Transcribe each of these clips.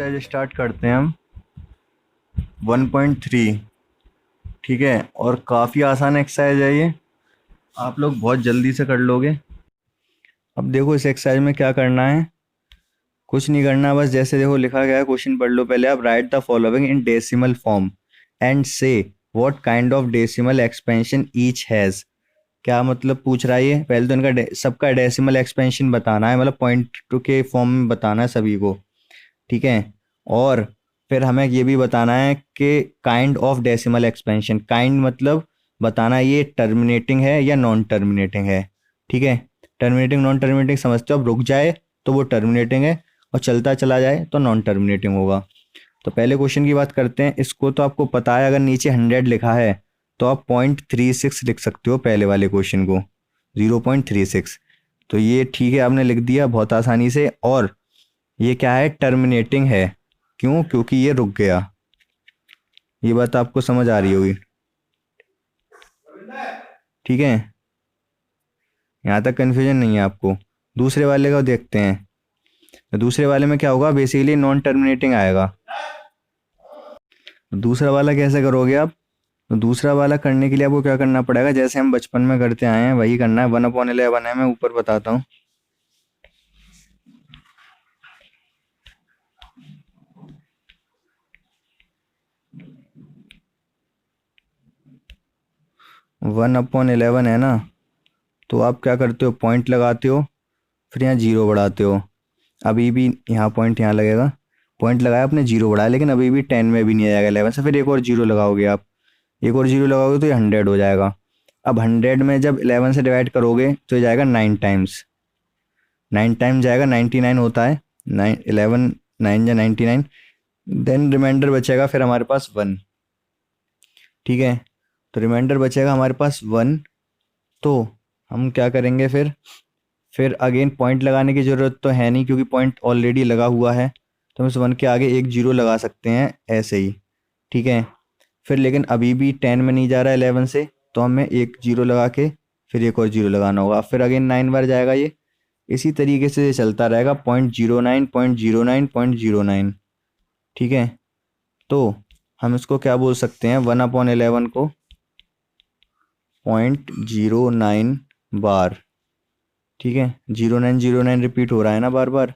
Exercise start करते हैं हम 1.3। ठीक है, और काफ़ी आसान एक्सरसाइज है ये, आप लोग बहुत जल्दी से कर लोगे। अब देखो इस एक्सरसाइज में क्या करना है, कुछ नहीं करना, बस जैसे देखो लिखा गया है क्वेश्चन पढ़ लो पहले आप। Write the following in decimal form and say what kind of decimal expansion each has. क्या मतलब पूछ रहा है ये, पहले तो इनका सबका डेसिमल एक्सपेंशन बताना है, मतलब पॉइंट टू के फॉर्म में बताना है सभी को। ठीक है, और फिर हमें ये भी बताना है कि kind of decimal expansion, kind मतलब बताना है ये टर्मिनेटिंग है या नॉन टर्मिनेटिंग है। ठीक है, टर्मिनेटिंग नॉन टर्मिनेटिंग समझते हो, अब रुक जाए तो वो टर्मिनेटिंग है और चलता चला जाए तो नॉन टर्मिनेटिंग होगा। तो पहले क्वेश्चन की बात करते हैं। इसको तो आपको पता है, अगर नीचे 100 लिखा है तो आप 0.36 लिख सकते हो पहले वाले क्वेश्चन को, 0.36। तो ये ठीक है, आपने लिख दिया बहुत आसानी से। और ये क्या है, टर्मिनेटिंग है। क्यों? क्योंकि ये रुक गया। ये बात आपको समझ आ रही होगी। ठीक है, यहाँ तक कन्फ्यूजन नहीं है आपको। दूसरे वाले का देखते हैं, तो दूसरे वाले में क्या होगा, बेसिकली नॉन टर्मिनेटिंग आएगा। तो दूसरा वाला कैसे करोगे आप? तो दूसरा वाला करने के लिए आपको क्या करना पड़ेगा, जैसे हम बचपन में करते आए हैं वही करना है। 1/11 है, मैं ऊपर बताता हूँ। 1/11 है ना, तो आप क्या करते हो, पॉइंट लगाते हो, फिर यहाँ जीरो बढ़ाते हो। अभी भी यहाँ पॉइंट यहाँ लगेगा, पॉइंट लगाया आपने, जीरो बढ़ाया, लेकिन अभी भी 10 में भी नहीं आएगा 11 से। फिर एक और जीरो लगाओगे आप, एक और जीरो लगाओगे तो ये 100 हो जाएगा। अब 100 में जब 11 से डिवाइड करोगे तो ये जाएगा 9 टाइम्स, 9 टाइम जाएगा, 99 होता है। 11 9 या 99, देन रिमाइंडर बचेगा फिर हमारे पास 1। ठीक है, तो रिमाइंडर बचेगा हमारे पास 1। तो हम क्या करेंगे फिर अगेन पॉइंट लगाने की ज़रूरत तो है नहीं, क्योंकि पॉइंट ऑलरेडी लगा हुआ है। तो हम इस 1 के आगे एक जीरो लगा सकते हैं ऐसे ही। ठीक है, फिर लेकिन अभी भी 10 में नहीं जा रहा है 11 से, तो हमें एक जीरो लगा के फिर एक और जीरो लगाना होगा, फिर अगेन 9 बार जाएगा ये। इसी तरीके से ये चलता रहेगा, 0.09 0.09 0.09। ठीक है, तो हम इसको क्या बोल सकते हैं, 1/11 को 0.09 बार। ठीक है, 0909 रिपीट हो रहा है ना बार बार,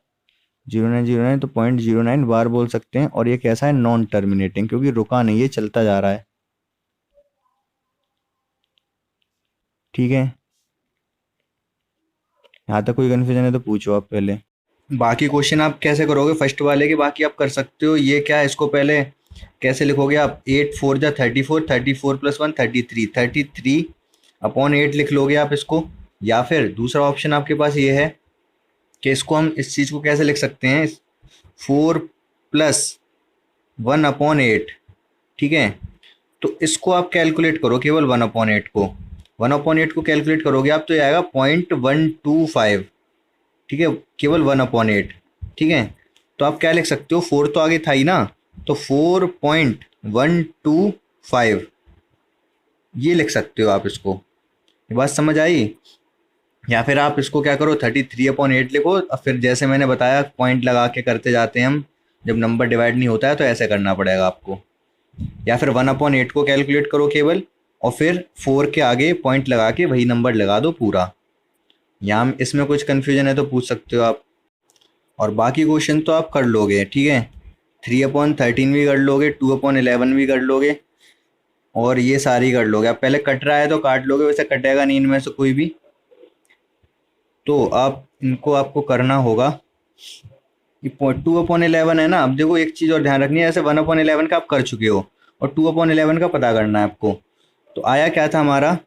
0909, तो 0.09 बार बोल सकते हैं। और ये कैसा है, नॉन टर्मिनेटिंग, क्योंकि रुका नहीं, ये चलता जा रहा है। ठीक है, यहाँ तक कोई कन्फ्यूजन है तो पूछो आप पहले। बाकी क्वेश्चन आप कैसे करोगे फर्स्ट वाले के, बाकी आप कर सकते हो। ये क्या है, इसको पहले कैसे लिखोगे आप, 8 4 जा 34, 34 + 1 33, 33/8 लिख लोगे आप इसको। या फिर दूसरा ऑप्शन आपके पास ये है कि इसको हम इस चीज़ को कैसे लिख सकते हैं, 4 + 1/8। ठीक है, तो इसको आप कैलकुलेट करो, केवल 1/8 को, 1/8 को कैलकुलेट करोगे आप तो ये आएगा 0.125। ठीक है, केवल 1/8। ठीक है, तो आप क्या लिख सकते हो, 4 तो आगे था ही ना, तो 4.125 ये लिख सकते हो आप इसको। ये बात समझ आई? या फिर आप इसको क्या करो, 33/8 लिखो, और फिर जैसे मैंने बताया पॉइंट लगा के करते जाते हैं हम, जब नंबर डिवाइड नहीं होता है तो ऐसे करना पड़ेगा आपको। या फिर 1/8 को कैलकुलेट करो केवल, और फिर 4 के आगे पॉइंट लगा के वही नंबर लगा दो पूरा। यहाँ इसमें कुछ कन्फ्यूजन है तो पूछ सकते हो आप। और बाकी क्वेश्चन तो आप कर लोगे। ठीक है, 3/13 भी कर लोगे, 2/11 भी कर लोगे, और ये सारी कर लोगे। अब पहले कट रहा है तो काट लोगे, वैसे कटेगा नहीं इनमें से कोई भी, तो आप इनको आपको करना होगा। 2/11 है ना, अब देखो एक चीज़ और ध्यान रखनी है, जैसे 1/11 का आप कर चुके हो और 2/11 का पता करना है आपको। तो आया क्या था हमारा,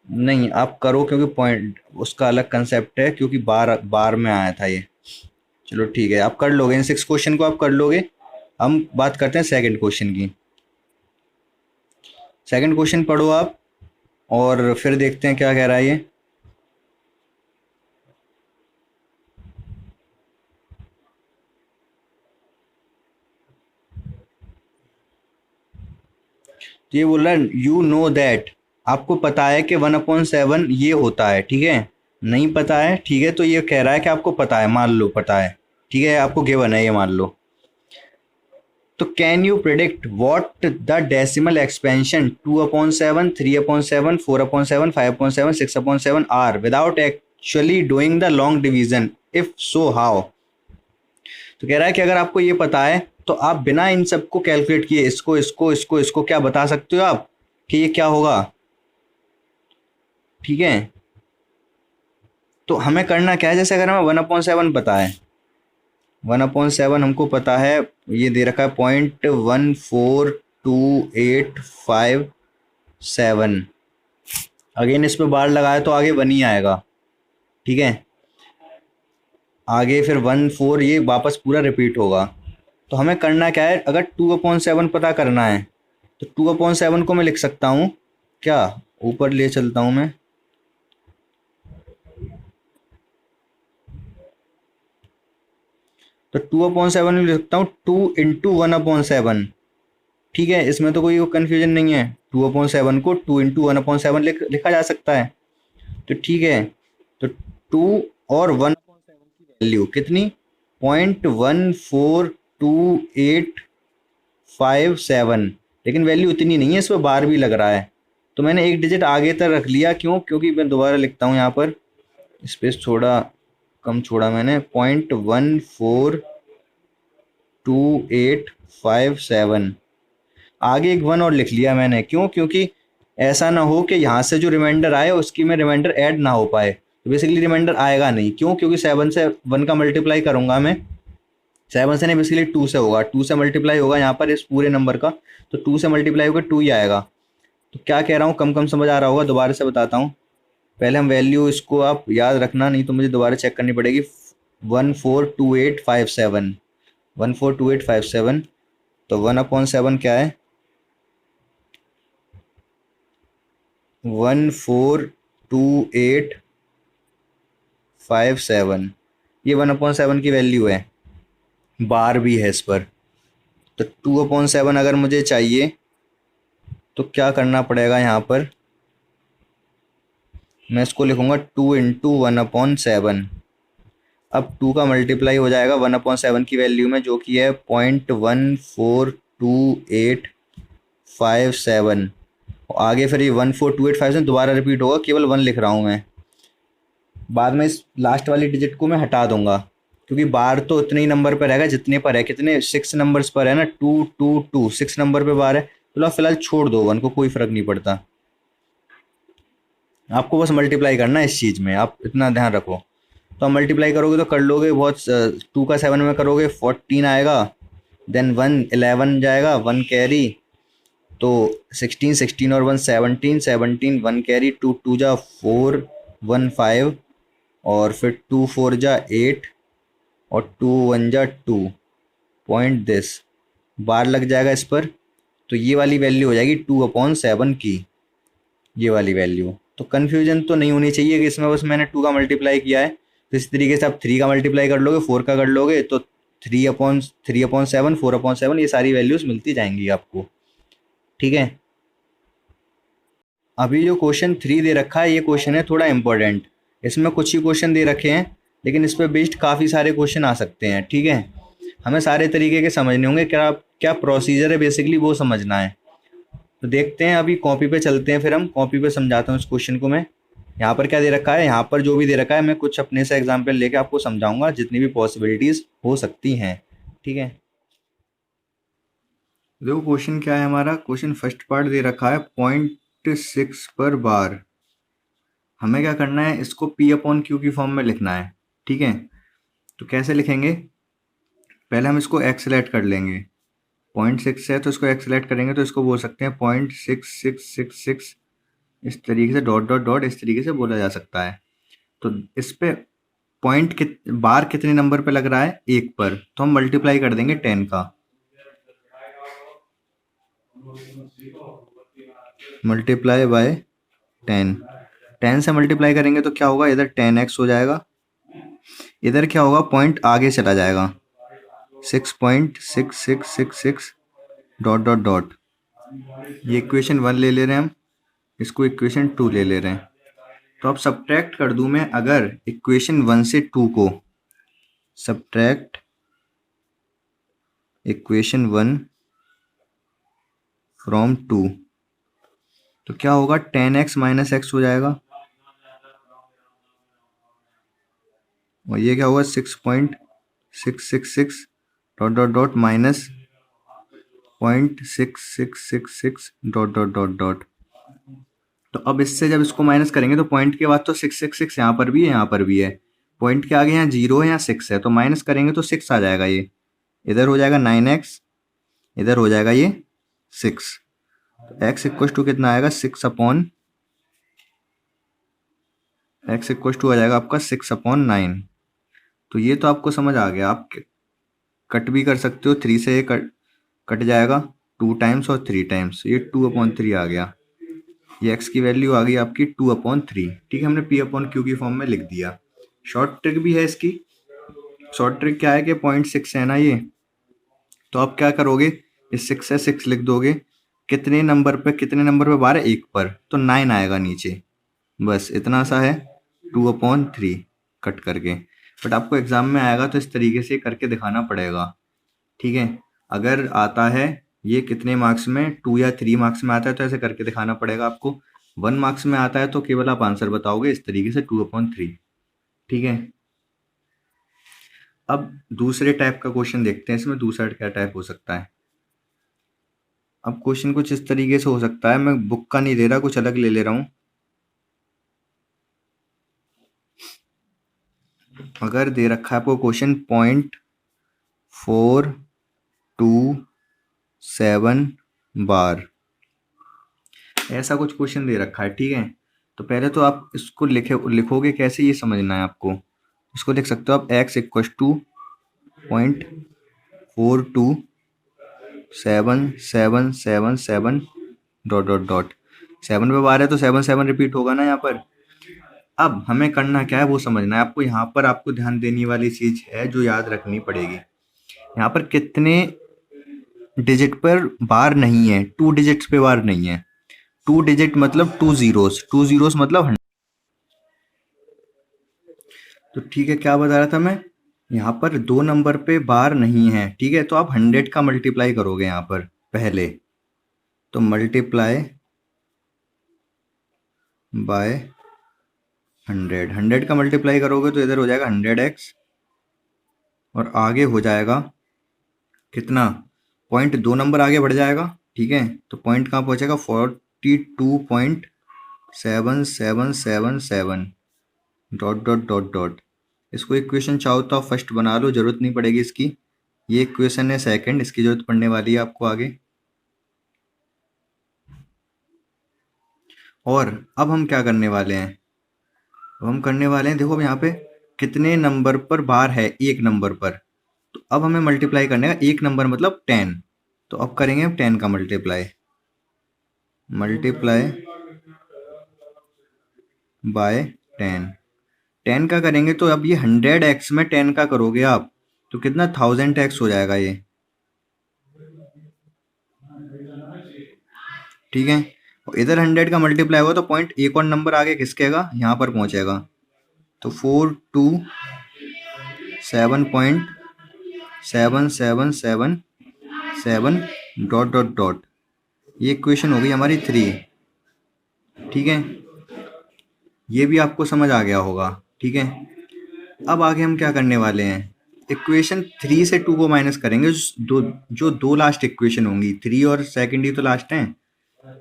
नहीं आप करो, क्योंकि पॉइंट उसका अलग कंसेप्ट है, क्योंकि बार बार में आया था ये। चलो ठीक है, आप कर लोगे, इन 6 क्वेश्चन को आप कर लोगे। हम बात करते हैं सेकंड क्वेश्चन की। सेकंड क्वेश्चन पढ़ो आप, और फिर देखते हैं क्या कह रहा है ये। तो ये बोल रहा है यू नो दैट, आपको पता है कि 1/7 ये होता है। ठीक है, नहीं पता है, ठीक है, तो ये कह रहा है कि आपको पता है, मान लो पता है। ठीक है, आपको गिवन है ये, मान लो। तो can you predict what the decimal expansion 2/7, 3/7, 4/7, 5/7, 6/7 are without actually doing the long division, if so how. तो कह रहा है कि अगर आपको ये पता है तो आप बिना इन सबको कैलकुलेट किए इसको इसको इसको इसको क्या बता सकते हो आप कि ये क्या होगा। ठीक है, तो हमें करना क्या है, जैसे अगर हमें 1/7 पता है, 1/7 हमको पता है, ये दे रखा है 0.14287, अगेन इस पे बार लगाया तो आगे 1 ही आएगा। ठीक है, आगे फिर 1 4 ये वापस पूरा रिपीट होगा। तो हमें करना क्या है, अगर 2/7 पता करना है तो 2/7 को मैं लिख सकता हूँ क्या, ऊपर ले चलता हूँ मैं, तो 2/7 में लिख सकता हूँ 2 × 1/7। ठीक है, इसमें तो कोई कंफ्यूजन नहीं है, 2/7 को 2 × 1/7 लिखा जा सकता है। तो ठीक है, तो 2 और 1/7 की वैल्यू कितनी, 0.14287, लेकिन वैल्यू इतनी नहीं है, इसमें बार भी लग रहा है, तो मैंने एक डिजिट आगे तक रख लिया। क्यों, क्योंकि मैं दोबारा लिखता हूँ यहाँ पर, स्पेस थोड़ा कम छोड़ा मैंने, 0.14287, आगे एक 1 और लिख लिया मैंने। क्यों, क्योंकि ऐसा ना हो कि यहाँ से जो रिमाइंडर आए उसकी में रिमाइंडर ऐड ना हो पाए, तो बेसिकली रिमाइंडर आएगा नहीं। क्यों, क्योंकि 7 से 1 का मल्टीप्लाई करूंगा मैं, 7 से नहीं बेसिकली 2 से होगा, 2 से मल्टीप्लाई होगा यहाँ पर इस पूरे नंबर का, तो 2 से मल्टीप्लाई होकर 2 ही आएगा। तो क्या कह रहा हूँ, कम कम समझ आ रहा होगा, दोबारा से बताता हूँ। पहले हम वैल्यू इसको आप याद रखना, नहीं तो मुझे दोबारा चेक करनी पड़ेगी। 142857, 142857, तो 1/7 क्या है, 142857, ये 1/7 की वैल्यू है, बार भी है इस पर। तो 2/7 अगर मुझे चाहिए तो क्या करना पड़ेगा, यहाँ पर मैं इसको लिखूंगा 2 × 1/7। अब 2 का मल्टीप्लाई हो जाएगा 1/7 की वैल्यू में, जो कि है 0.14287, आगे फिर ये 14287 दोबारा रिपीट होगा, केवल 1 लिख रहा हूँ मैं। बाद में इस लास्ट वाली डिजिट को मैं हटा दूंगा, क्योंकि बार तो उतने ही नंबर पर रहेगा जितने पर है, कितने 6 नंबर्स पर है ना, 2 2 2, 6 नंबर पे बार है, तो लो फिलहाल छोड़ दो 1 को, कोई फर्क नहीं पड़ता, आपको बस मल्टीप्लाई करना है इस चीज़ में, आप इतना ध्यान रखो। तो आप मल्टीप्लाई करोगे तो कर लोगे बहुत, 2 का 7 में करोगे 14 आएगा, देन 1 11 जाएगा, 1 कैरी, तो 16 16 और 1 17, 17 1 कैरी, 2 2 जा 4 1 5, और फिर 2 4 जा 8, और 2 1 जा 2 पॉइंट दिस, बार लग जाएगा इस पर, तो ये वाली वैल्यू हो जाएगी 2/7 की, ये वाली वैल्यू। तो कन्फ्यूजन तो नहीं होनी चाहिए कि इसमें बस मैंने 2 का मल्टीप्लाई किया है, तो इस तरीके से आप 3 का मल्टीप्लाई कर लोगे, 4 का कर लोगे, तो 3/7, 4/7, ये सारी वैल्यूज मिलती जाएंगी आपको। ठीक है, अभी जो क्वेश्चन 3 दे रखा है, ये क्वेश्चन है थोड़ा इंपॉर्टेंट, इसमें कुछ ही क्वेश्चन दे रखे हैं, लेकिन इस पर बेस्ड काफ़ी सारे क्वेश्चन आ सकते हैं। ठीक है, हमें सारे तरीके के समझने होंगे, क्या क्या प्रोसीजर है बेसिकली वो समझना है। तो देखते हैं, अभी कॉपी पे चलते हैं, फिर हम कॉपी पे समझाता हूँ इस क्वेश्चन को मैं। यहाँ पर क्या दे रखा है, यहाँ पर जो भी दे रखा है मैं कुछ अपने से एग्जाम्पल लेके आपको समझाऊंगा, जितनी भी पॉसिबिलिटीज हो सकती हैं। ठीक है, देखो क्वेश्चन क्या है हमारा, क्वेश्चन फर्स्ट पार्ट दे रखा है 0.6 पर बार, हमें क्या करना है, इसको P/Q की फॉर्म में लिखना है। ठीक है, तो कैसे लिखेंगे, पहले हम इसको एक्सलेट कर लेंगे, 0.6 है तो इसको एक्सलेट करेंगे, तो इसको बोल सकते हैं 0.6666, इस तरीके से डॉट डॉट डॉट इस तरीके से बोला जा सकता है। तो इस पे बार कितने नंबर पे लग रहा है, 1 पर, तो हम मल्टीप्लाई कर देंगे 10 का, मल्टीप्लाई बाय 10, 10 से मल्टीप्लाई करेंगे तो क्या होगा, इधर 10x हो जाएगा, इधर क्या होगा, पॉइंट आगे चला जाएगा, 6.6666 डॉट डॉट डॉट, ये इक्वेशन 1 ले ले रहे हैं हम, इसको इक्वेशन 2 ले ले रहे हैं। तो अब सब्ट्रैक्ट कर दूं मैं, अगर इक्वेशन 1 से 2 को सब्ट्रैक्ट इक्वेशन 1 फ्रॉम 2, तो क्या होगा 10x माइनस एक्स हो जाएगा, और ये क्या होगा 6.666 dot dot dot minus 0.6666 dot dot dot dot. तो अब इससे जब इसको माइनस करेंगे तो पॉइंट के बाद तो 666 यहाँ पर भी है, यहाँ पर भी है, पॉइंट के आगे यहाँ 0 है, यहाँ 6 है, तो माइनस करेंगे तो 6 आ जाएगा, ये इधर हो जाएगा 9x, इधर हो जाएगा ये 6, तो x इक्वल टू कितना आएगा 6/, x इक्वल टू आ जाएगा आपका 6/9। तो ये तो आपको समझ आ गया, आप कट भी कर सकते हो, 3 से ये कट जाएगा 2 टाइम्स और 3 टाइम्स, ये 2/3 आ गया, ये x की वैल्यू आ गई आपकी 2/3। ठीक है, हमने p/q की फॉर्म में लिख दिया। शॉर्ट ट्रिक भी है इसकी। शॉर्ट ट्रिक क्या है कि 0.6 है ना ये, तो आप क्या करोगे, इस 6 से 6 लिख दोगे, कितने नंबर पे बार है, 1 पर, तो 9 आएगा नीचे, बस इतना सा है, 2/3 कट करके। बट आपको एग्जाम में आएगा तो इस तरीके से करके दिखाना पड़ेगा। ठीक है, अगर आता है ये कितने मार्क्स में, 2 या 3 मार्क्स में आता है तो ऐसे करके दिखाना पड़ेगा आपको। 1 मार्क्स में आता है तो केवल आप आंसर बताओगे इस तरीके से 2/3। ठीक है, अब दूसरे टाइप का क्वेश्चन देखते हैं, इसमें दूसरा क्या टाइप हो सकता है। अब क्वेश्चन कुछ इस तरीके से हो सकता है, मैं बुक का नहीं ले रहा, कुछ अलग ले रहा हूँ। अगर दे रखा है आपको क्वेश्चन 0.427 बार, ऐसा कुछ क्वेश्चन दे रखा है। ठीक है, तो पहले तो आप इसको लिखोगे कैसे, ये समझना है आपको। इसको लिख सकते हो आप x equal to 0.42777 dot dot dot, 7 पे बार है तो 7 7 रिपीट होगा ना यहाँ पर। अब हमें करना क्या है वो समझना है आपको। यहाँ पर आपको ध्यान देने वाली चीज है जो याद रखनी पड़ेगी, यहाँ पर कितने डिजिट पर बार नहीं है, 2 डिजिट्स पे बार नहीं है। 2 डिजिट मतलब 2 जीरोस, 2 जीरोस मतलब 100। तो ठीक है, क्या बता रहा था मैं, यहाँ पर 2 नंबर पे बार नहीं है। ठीक है, तो आप 100 का मल्टीप्लाई करोगे यहाँ पर पहले, तो मल्टीप्लाई बाय 100 का मल्टीप्लाई करोगे तो इधर हो जाएगा 100x, और आगे हो जाएगा कितना, पॉइंट 2 नंबर आगे बढ़ जाएगा। ठीक है, तो पॉइंट कहाँ पहुँचेगा 42.7777 डॉट डॉट डॉट डॉट। इसको इक्वेशन चाहो तो आप फर्स्ट बना लो, जरूरत नहीं पड़ेगी इसकी। ये इक्वेशन है सेकंड, इसकी जरूरत पड़ने वाली है आपको आगे। और अब हम क्या करने वाले हैं, अब हम करने वाले हैं, देखो अब यहाँ पे कितने नंबर पर बार है, 1 नंबर पर, तो अब हमें मल्टीप्लाई करने का, 1 नंबर मतलब 10, तो अब करेंगे हम 10 का मल्टीप्लाई बाय 10 का करेंगे तो अब ये 100x में 10 का करोगे आप तो कितना 1000x हो जाएगा ये। ठीक है, और इधर 100 का मल्टीप्लाई होगा तो पॉइंट एक और नंबर आगे खिसकेगा, यहाँ पर पहुंचेगा, तो 427.7777 डॉट डॉट डॉट, ये इक्वेशन हो गई हमारी 3। ठीक है, ये भी आपको समझ आ गया होगा। ठीक है, अब आगे हम क्या करने वाले हैं, इक्वेशन 3 से 2 को माइनस करेंगे, जो दो लास्ट इक्वेशन होंगी, 3 और सेकंड ही तो लास्ट हैं,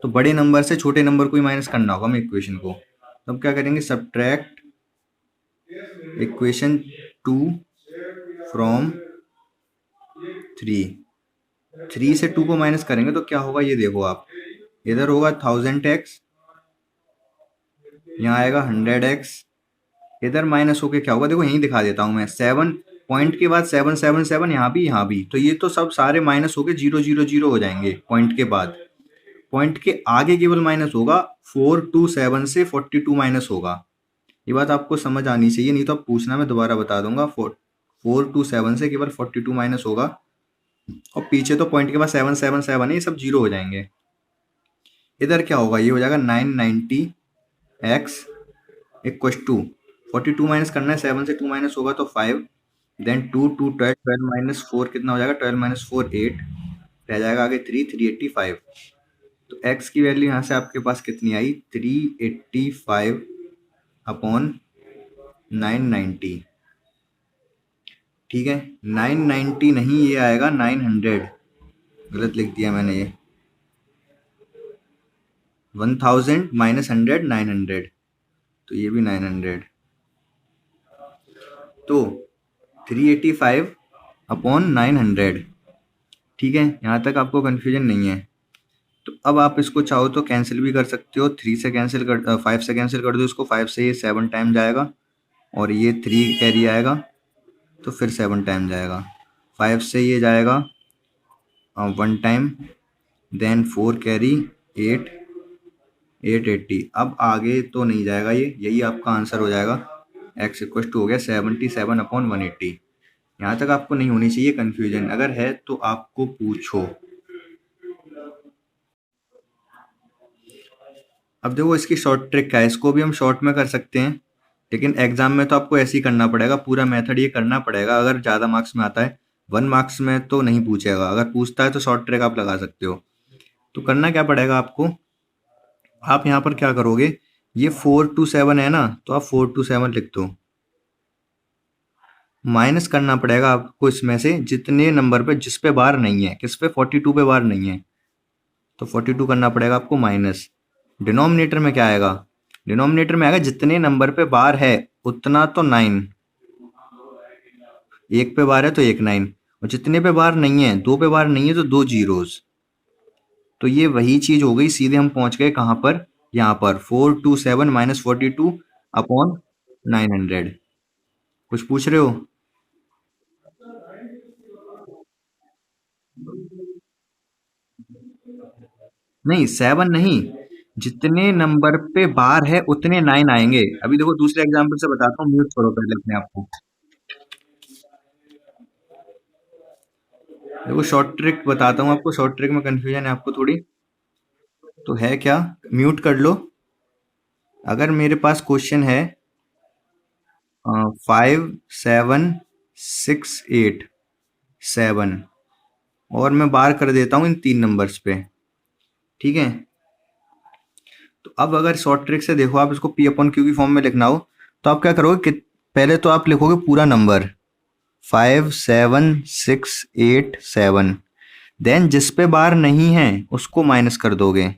तो बड़े नंबर से छोटे नंबर को ही माइनस करना होगा हमें इक्वेशन को। तो अब क्या करेंगे, सब्ट्रैक्ट इक्वेशन 2 फ्रॉम 3 से 2 को माइनस करेंगे तो क्या होगा ये देखो आप, इधर होगा 1000x, यहाँ आएगा 100x, इधर माइनस होके क्या होगा देखो यहीं दिखा देता हूँ मैं, 7 पॉइंट के बाद 777, यहाँ भी, तो ये तो सब सारे माइनस होके 0 0 0 हो जाएंगे। पॉइंट के बाद, पॉइंट के आगे केवल माइनस होगा, 427 से 42 माइनस होगा। ये बात आपको समझ आनी चाहिए, नहीं तो आप पूछना, मैं दोबारा बता दूंगा। 427 से केवल 42 माइनस होगा, और पीछे तो पॉइंट के बाद 777 है, ये सब 0 हो जाएंगे। इधर क्या होगा, ये हो जाएगा 990x इक्व टू 42 माइनस करना है, 7 से 2 माइनस होगा तो 5, देन 2 2 12 12 - 4 कितना हो जाएगा, 12 - 4 8, रह जाएगा आगे 3 तो x की वैल्यू यहाँ से आपके पास कितनी आई, 385 अपॉन 990। ठीक है, 990 नहीं, ये आएगा 900, गलत लिख दिया मैंने ये, 1000 - 100 900, तो ये भी 900। तो 385 अपॉन 900। ठीक है, यहाँ तक आपको कन्फ्यूजन नहीं है। तो अब आप इसको चाहो तो कैंसिल भी कर सकते हो, 3 से कैंसिल कर 5 से कैंसिल कर दो इसको, 5 से ये 7 टाइम जाएगा और ये 3 कैरी आएगा तो फिर 7 टाइम जाएगा, 5 से ये जाएगा 1 टाइम, देन 4 कैरी 8 880। अब आगे तो नहीं जाएगा ये, यही आपका आंसर हो जाएगा। x इक्वल टू हो गया 77 अपॉन 180। यहाँ तक आपको नहीं होनी चाहिए कन्फ्यूजन, अगर है तो आपको पूछो। अब देखो इसकी शॉर्ट ट्रिक क्या है, इसको भी हम शॉर्ट में कर सकते हैं, लेकिन एग्जाम में तो आपको ऐसे ही करना पड़ेगा, पूरा मेथड ये करना पड़ेगा अगर ज़्यादा मार्क्स में आता है। 1 मार्क्स में तो नहीं पूछेगा, अगर पूछता है तो शॉर्ट ट्रिक आप लगा सकते हो। तो करना क्या पड़ेगा आपको, आप यहाँ पर क्या करोगे, ये 4 2 7 है ना, तो आप 4 2 7 लिख दो, माइनस करना पड़ेगा आपको इसमें से जितने नंबर पे जिस पे बार नहीं है, किस पे, 42 पे बार नहीं है, तो 42 करना पड़ेगा आपको माइनस। डिनोमिनेटर में क्या आएगा, डिनोमिनेटर में आएगा जितने नंबर पे बार है उतना तो 9, एक पे बार है तो एक 9, और जितने पे बार नहीं है, 2 पे बार नहीं है तो 2 जीरोस। तो ये वही चीज हो गई, सीधे हम पहुंच गए कहाँ पर, यहाँ पर 4 2 7 - 42 अपॉन 900। कुछ पूछ रहे हो? नहीं 7 नहीं, जितने नंबर पे बार है उतने 9 आएंगे। अभी देखो दूसरे एग्जाम्पल से बताता हूँ, म्यूट करो पहले अपने आप को। देखो शॉर्ट ट्रिक बताता हूँ आपको, शॉर्ट ट्रिक में कंफ्यूजन है आपको थोड़ी, तो है क्या, म्यूट कर लो। अगर मेरे पास क्वेश्चन है 5 7 6 8 7, और मैं बार कर देता हूँ इन 3 नंबर्स पे। ठीक है, तो अब अगर शॉर्ट ट्रिक से देखो, आप इसको पी अपॉन क्यू की फॉर्म में लिखना हो तो आप क्या करोगे कि पहले तो आप लिखोगे पूरा नंबर 5 7 6 8 7, देन जिस पे बार नहीं है उसको माइनस कर दोगे,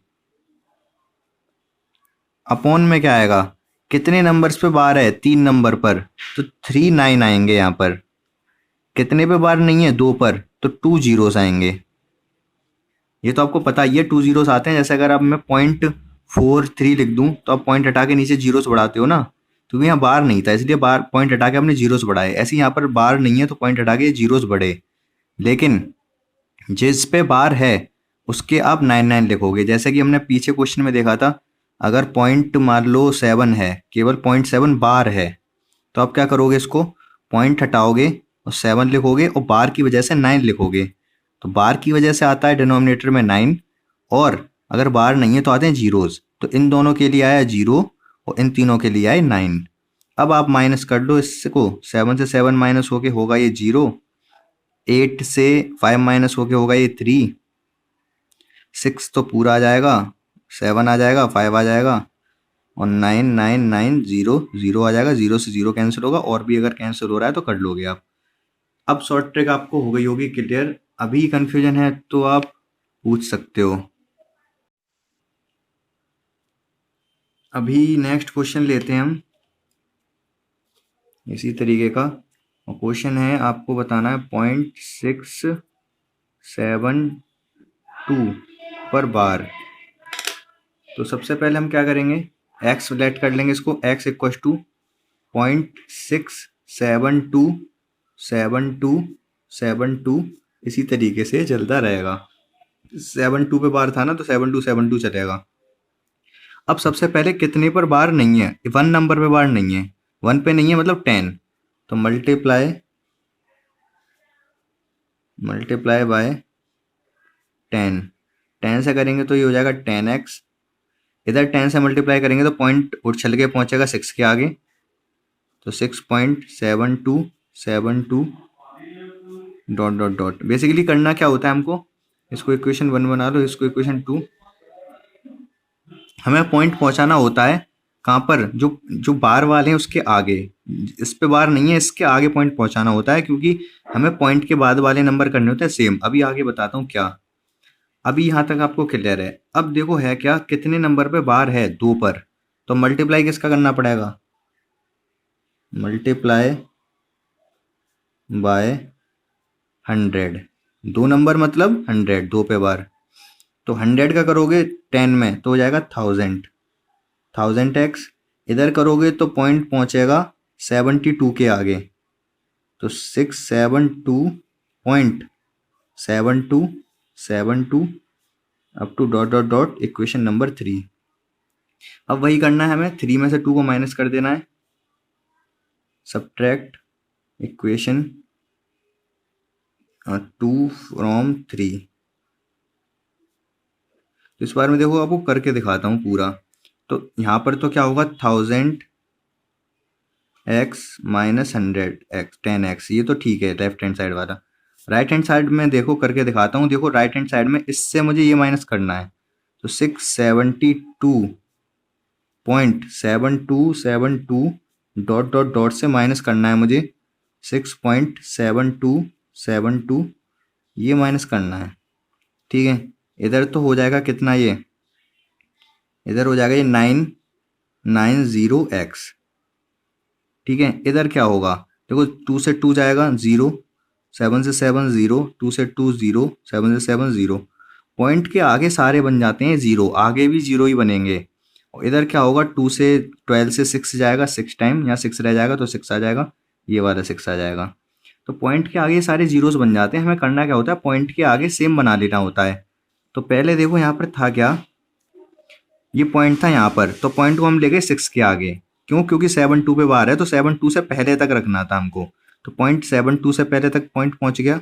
अपॉन में क्या आएगा, कितने नंबर्स पे बार है, 3 नंबर पर, तो 3 9 आएंगे यहाँ पर, कितने पे बार नहीं है, 2 पर, तो 2 जीरोस आएंगे। ये तो आपको पता ही है 2 जीरोस आते हैं, जैसे अगर आप मैं 0.43 लिख दूं तो आप पॉइंट हटा के नीचे जीरोस बढ़ाते हो ना, तो यहाँ बार नहीं था इसलिए बार पॉइंट हटा के आपने जीरोस बढ़ाए, ऐसे यहाँ पर बार नहीं है तो पॉइंट हटा के जीरोस बढ़े, लेकिन जिस पे बार है उसके आप 9 9 लिखोगे, जैसे कि हमने पीछे क्वेश्चन में देखा था। अगर पॉइंट मान लो 7 है, केवल 0.7 बार है, तो आप क्या करोगे, इसको पॉइंट हटाओगे और 7 लिखोगे और बार की वजह से 9 लिखोगे, तो बार की वजह से आता है डिनोमिनेटर में 9, और अगर बार नहीं है तो आते हैं जीरोज, तो इन दोनों के लिए आया 0 और इन तीनों के लिए आए 9। अब आप माइनस कर लो इसको, 7 से 7 माइनस होके होगा ये 0, 8 से 5 माइनस होके होगा ये 3, 6 तो पूरा आ जाएगा, 7 आ जाएगा, 5 आ जाएगा, और 9 9 9 0 0 आ जाएगा, 0 से 0 कैंसिल होगा, और भी अगर कैंसिल हो रहा है तो कर लोगे आप। अब शॉर्ट ट्रिक आपको हो गई होगी क्लियर, अभी कंफ्यूजन है तो आप पूछ सकते हो। अभी नेक्स्ट क्वेश्चन लेते हैं हम इसी तरीके का, और क्वेश्चन है आपको बताना है 0.672 पर बार। तो सबसे पहले हम क्या करेंगे, x लेट कर लेंगे इसको, x इक्व टू 0.6727272, इसी तरीके से चलता रहेगा। 72 पे बार था ना, तो 7272 चलेगा। अब सबसे पहले कितने पर बार नहीं है, 1 नंबर पे बार नहीं है, 1 पे नहीं है मतलब 10, तो मल्टीप्लाई बाय 10, 10 से करेंगे तो ये हो जाएगा 10x, इधर 10 से मल्टीप्लाई करेंगे तो पॉइंट उछल के पहुंचेगा 6 के आगे, तो 72 डॉट डॉट डॉट। बेसिकली करना क्या होता है हमको, इसको इक्वेशन 1 बना लो, इसको इक्वेशन 2। हमें पॉइंट पहुंचाना होता है कहाँ पर, जो जो बार वाले हैं उसके आगे। इस पे बार नहीं है, इसके आगे पॉइंट पहुंचाना होता है, क्योंकि हमें पॉइंट के बाद वाले नंबर करने होते हैं सेम। अभी आगे बताता हूँ क्या। अभी यहाँ तक आपको क्लियर है। अब देखो है क्या, कितने नंबर पे बार है, 2 पर, तो मल्टीप्लाई किसका करना पड़ेगा, मल्टीप्लाई बाय 100। 2 नंबर मतलब 100, 2 पे बार। तो 100 का करोगे 10 में तो हो जाएगा 1000x। इधर करोगे तो पॉइंट पहुंचेगा 72 के आगे, तो 672.72 up to dot dot dot equation number 3। अब वही करना है हमें, 3 में से 2 को माइनस कर देना है, सब्ट्रैक्ट इक्वेशन 2 फ्रॉम 3। तो इस बार में देखो आपको करके दिखाता हूँ पूरा। तो यहाँ पर तो क्या होगा, 1000x माइनस 100x 10x, ये तो ठीक है लेफ्ट हैंड साइड वाला। राइट हैंड साइड में देखो करके दिखाता हूँ। देखो राइट हैंड साइड में इससे मुझे ये माइनस करना है, तो 672.7272 डॉट डॉट डॉट से माइनस करना है मुझे 6.7272, ये माइनस करना है। ठीक है, इधर तो हो जाएगा कितना, ये इधर हो जाएगा ये 990x। ठीक है, इधर क्या होगा, देखो 2 से 2 जाएगा 0, 7 से 7 0, 2 से 2 0, 7 से 7 0। पॉइंट के आगे सारे बन जाते हैं 0, आगे भी 0 ही बनेंगे। और इधर क्या होगा, 2 से 12 से 6 जाएगा 6 टाइम, यहाँ 6 रह जाएगा तो 6 आ जाएगा, ये वाला 6 आ जाएगा। तो पॉइंट के आगे सारे जीरोस बन जाते हैं। हमें करना क्या होता है, पॉइंट के आगे सेम बना लेना होता है। तो पहले देखो यहाँ पर था क्या, ये पॉइंट था यहाँ पर, तो पॉइंट को हम ले गए 6 के आगे। क्यों, क्योंकि 72 पे बार है, तो 72 से पहले तक रखना था हमको। तो पॉइंट 72 से पहले तक पॉइंट पहुँच गया।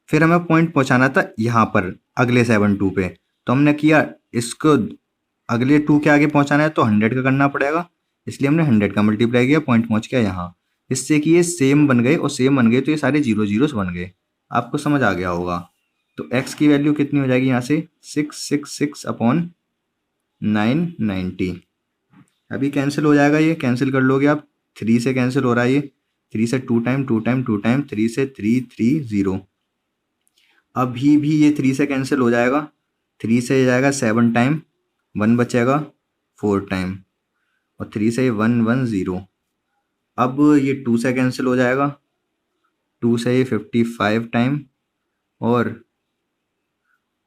फिर हमें पॉइंट पहुँचाना था यहाँ पर अगले 72 पे, तो हमने किया, इसको अगले 2 के आगे पहुँचाना है तो 100 का करना पड़ेगा, इसलिए हमने 100 का मल्टीप्लाई किया, पॉइंट पहुँच गया यहाँ। इससे कि ये सेम बन गए, और सेम बन गए तो ये सारे जीरो जीरोस बन गए। आपको समझ आ गया होगा। तो x की वैल्यू कितनी हो जाएगी यहाँ से, 666/990। अभी कैंसिल हो जाएगा, ये कैंसिल कर लोगे आप, 3 से कैंसिल हो रहा है ये, 3 से 2 टाइम 2 टाइम 2 टाइम, 3 से 3 3 0। अभी भी ये 3 से कैंसिल हो जाएगा, 3 से जाएगा 7 टाइम, 1 बचेगा 4 टाइम, और 3 से 1 1 0। अब ये 2 से कैंसिल हो जाएगा, 2 से ये 55 टाइम, और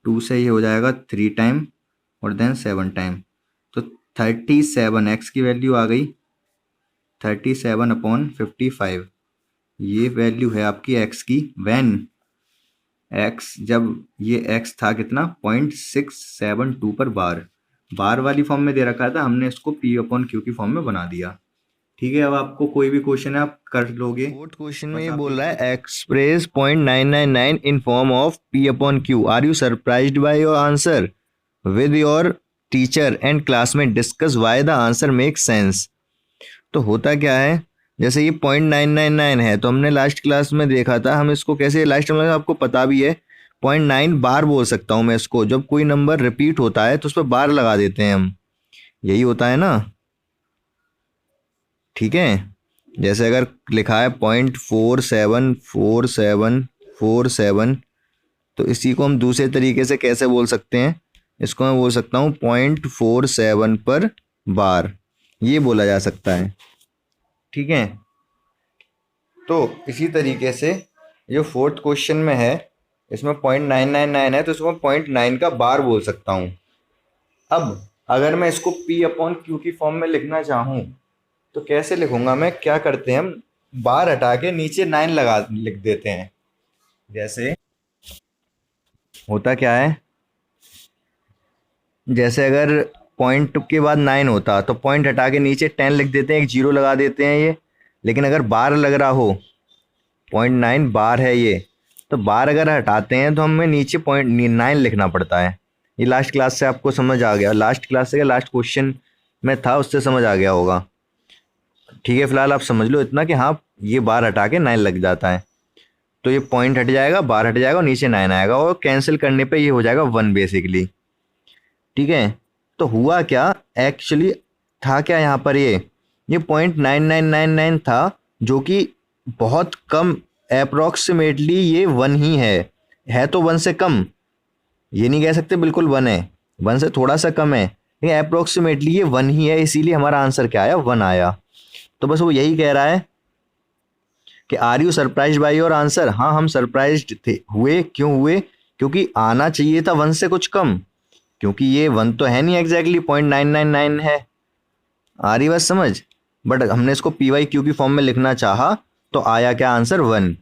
2 से ये हो जाएगा 3 टाइम, और देन 7 टाइम। तो 37 x की वैल्यू आ गई 37/55। ये वैल्यू है आपकी x की, व्हेन x, जब ये x था कितना, 0.672 पर बार वाली फॉर्म में दे रखा था, हमने इसको p/q की फॉर्म में बना दिया। ठीक है, अब आपको कोई भी क्वेश्चन है आप कर लोगे। फोर्थ क्वेश्चन में ये बोल रहा है, express 0.999 in form of p/q। Are you surprised by your answer? With your teacher and classmate discuss why the answer make sense. तो होता क्या है, जैसे ये 0.999 है, तो हमने लास्ट क्लास में देखा था, हम इसको कैसे, लास्ट में आपको पता भी है, 0.9 बार बोल सकता हूँ मैं इसको। जब कोई नंबर रिपीट होता है तो उस पर बार लगा देते हैं हम, यही होता है ना। ठीक है, जैसे अगर लिखा है 0.474747, तो इसी को हम दूसरे तरीके से कैसे बोल सकते हैं, इसको मैं बोल सकता हूँ 0.47 पर बार, ये बोला जा सकता है। ठीक है, तो इसी तरीके से जो फोर्थ क्वेश्चन में है, इसमें 0.999 है, तो इसको 0.9 का बार बोल सकता हूँ। अब अगर मैं इसको p/q की फॉर्म में लिखना चाहूँ तो कैसे लिखूंगा मैं, क्या करते हैं हम, बार हटा के नीचे 9 लिख देते हैं। जैसे होता क्या है, जैसे अगर पॉइंट के बाद 9 होता तो पॉइंट हटा के नीचे 10 लिख देते हैं, एक 0 लगा देते हैं ये। लेकिन अगर बार लग रहा हो, 0.9 बार है ये, तो बार अगर हटाते हैं तो हमें नीचे 0.9 लिखना पड़ता है। ये लास्ट क्लास से आपको समझ आ गया, लास्ट क्लास से लास्ट क्वेश्चन में था, उससे समझ आ गया होगा। ठीक है, फिलहाल आप समझ लो इतना कि हाँ ये बार हटा के 9 लग जाता है, तो ये पॉइंट हट जाएगा, बार हट जाएगा और नीचे 9 आएगा और कैंसिल करने पे ये हो जाएगा 1 बेसिकली। ठीक है, तो हुआ क्या एक्चुअली, था क्या यहाँ पर, ये .9999 था, जो कि बहुत कम, अप्रोक्सीमेटली ये 1 ही है तो 1 से कम, ये नहीं कह सकते बिल्कुल 1 है, 1 से थोड़ा सा कम है, लेकिन अप्रोक्सीमेटली ये 1 ही है, इसीलिए हमारा आंसर क्या आया, 1 आया। तो बस वो यही कह रहा है कि are you surprise by your answer. हाँ हम सरप्राइज थे, हुए, क्यों हुए, क्योंकि आना चाहिए था 1 से कुछ कम, क्योंकि ये 1 तो है नहीं एग्जैक्टली, .999 है। आ रही बात समझ, बट हमने इसको पी वाई क्यू की फॉर्म में लिखना चाहा तो आया क्या आंसर, 1।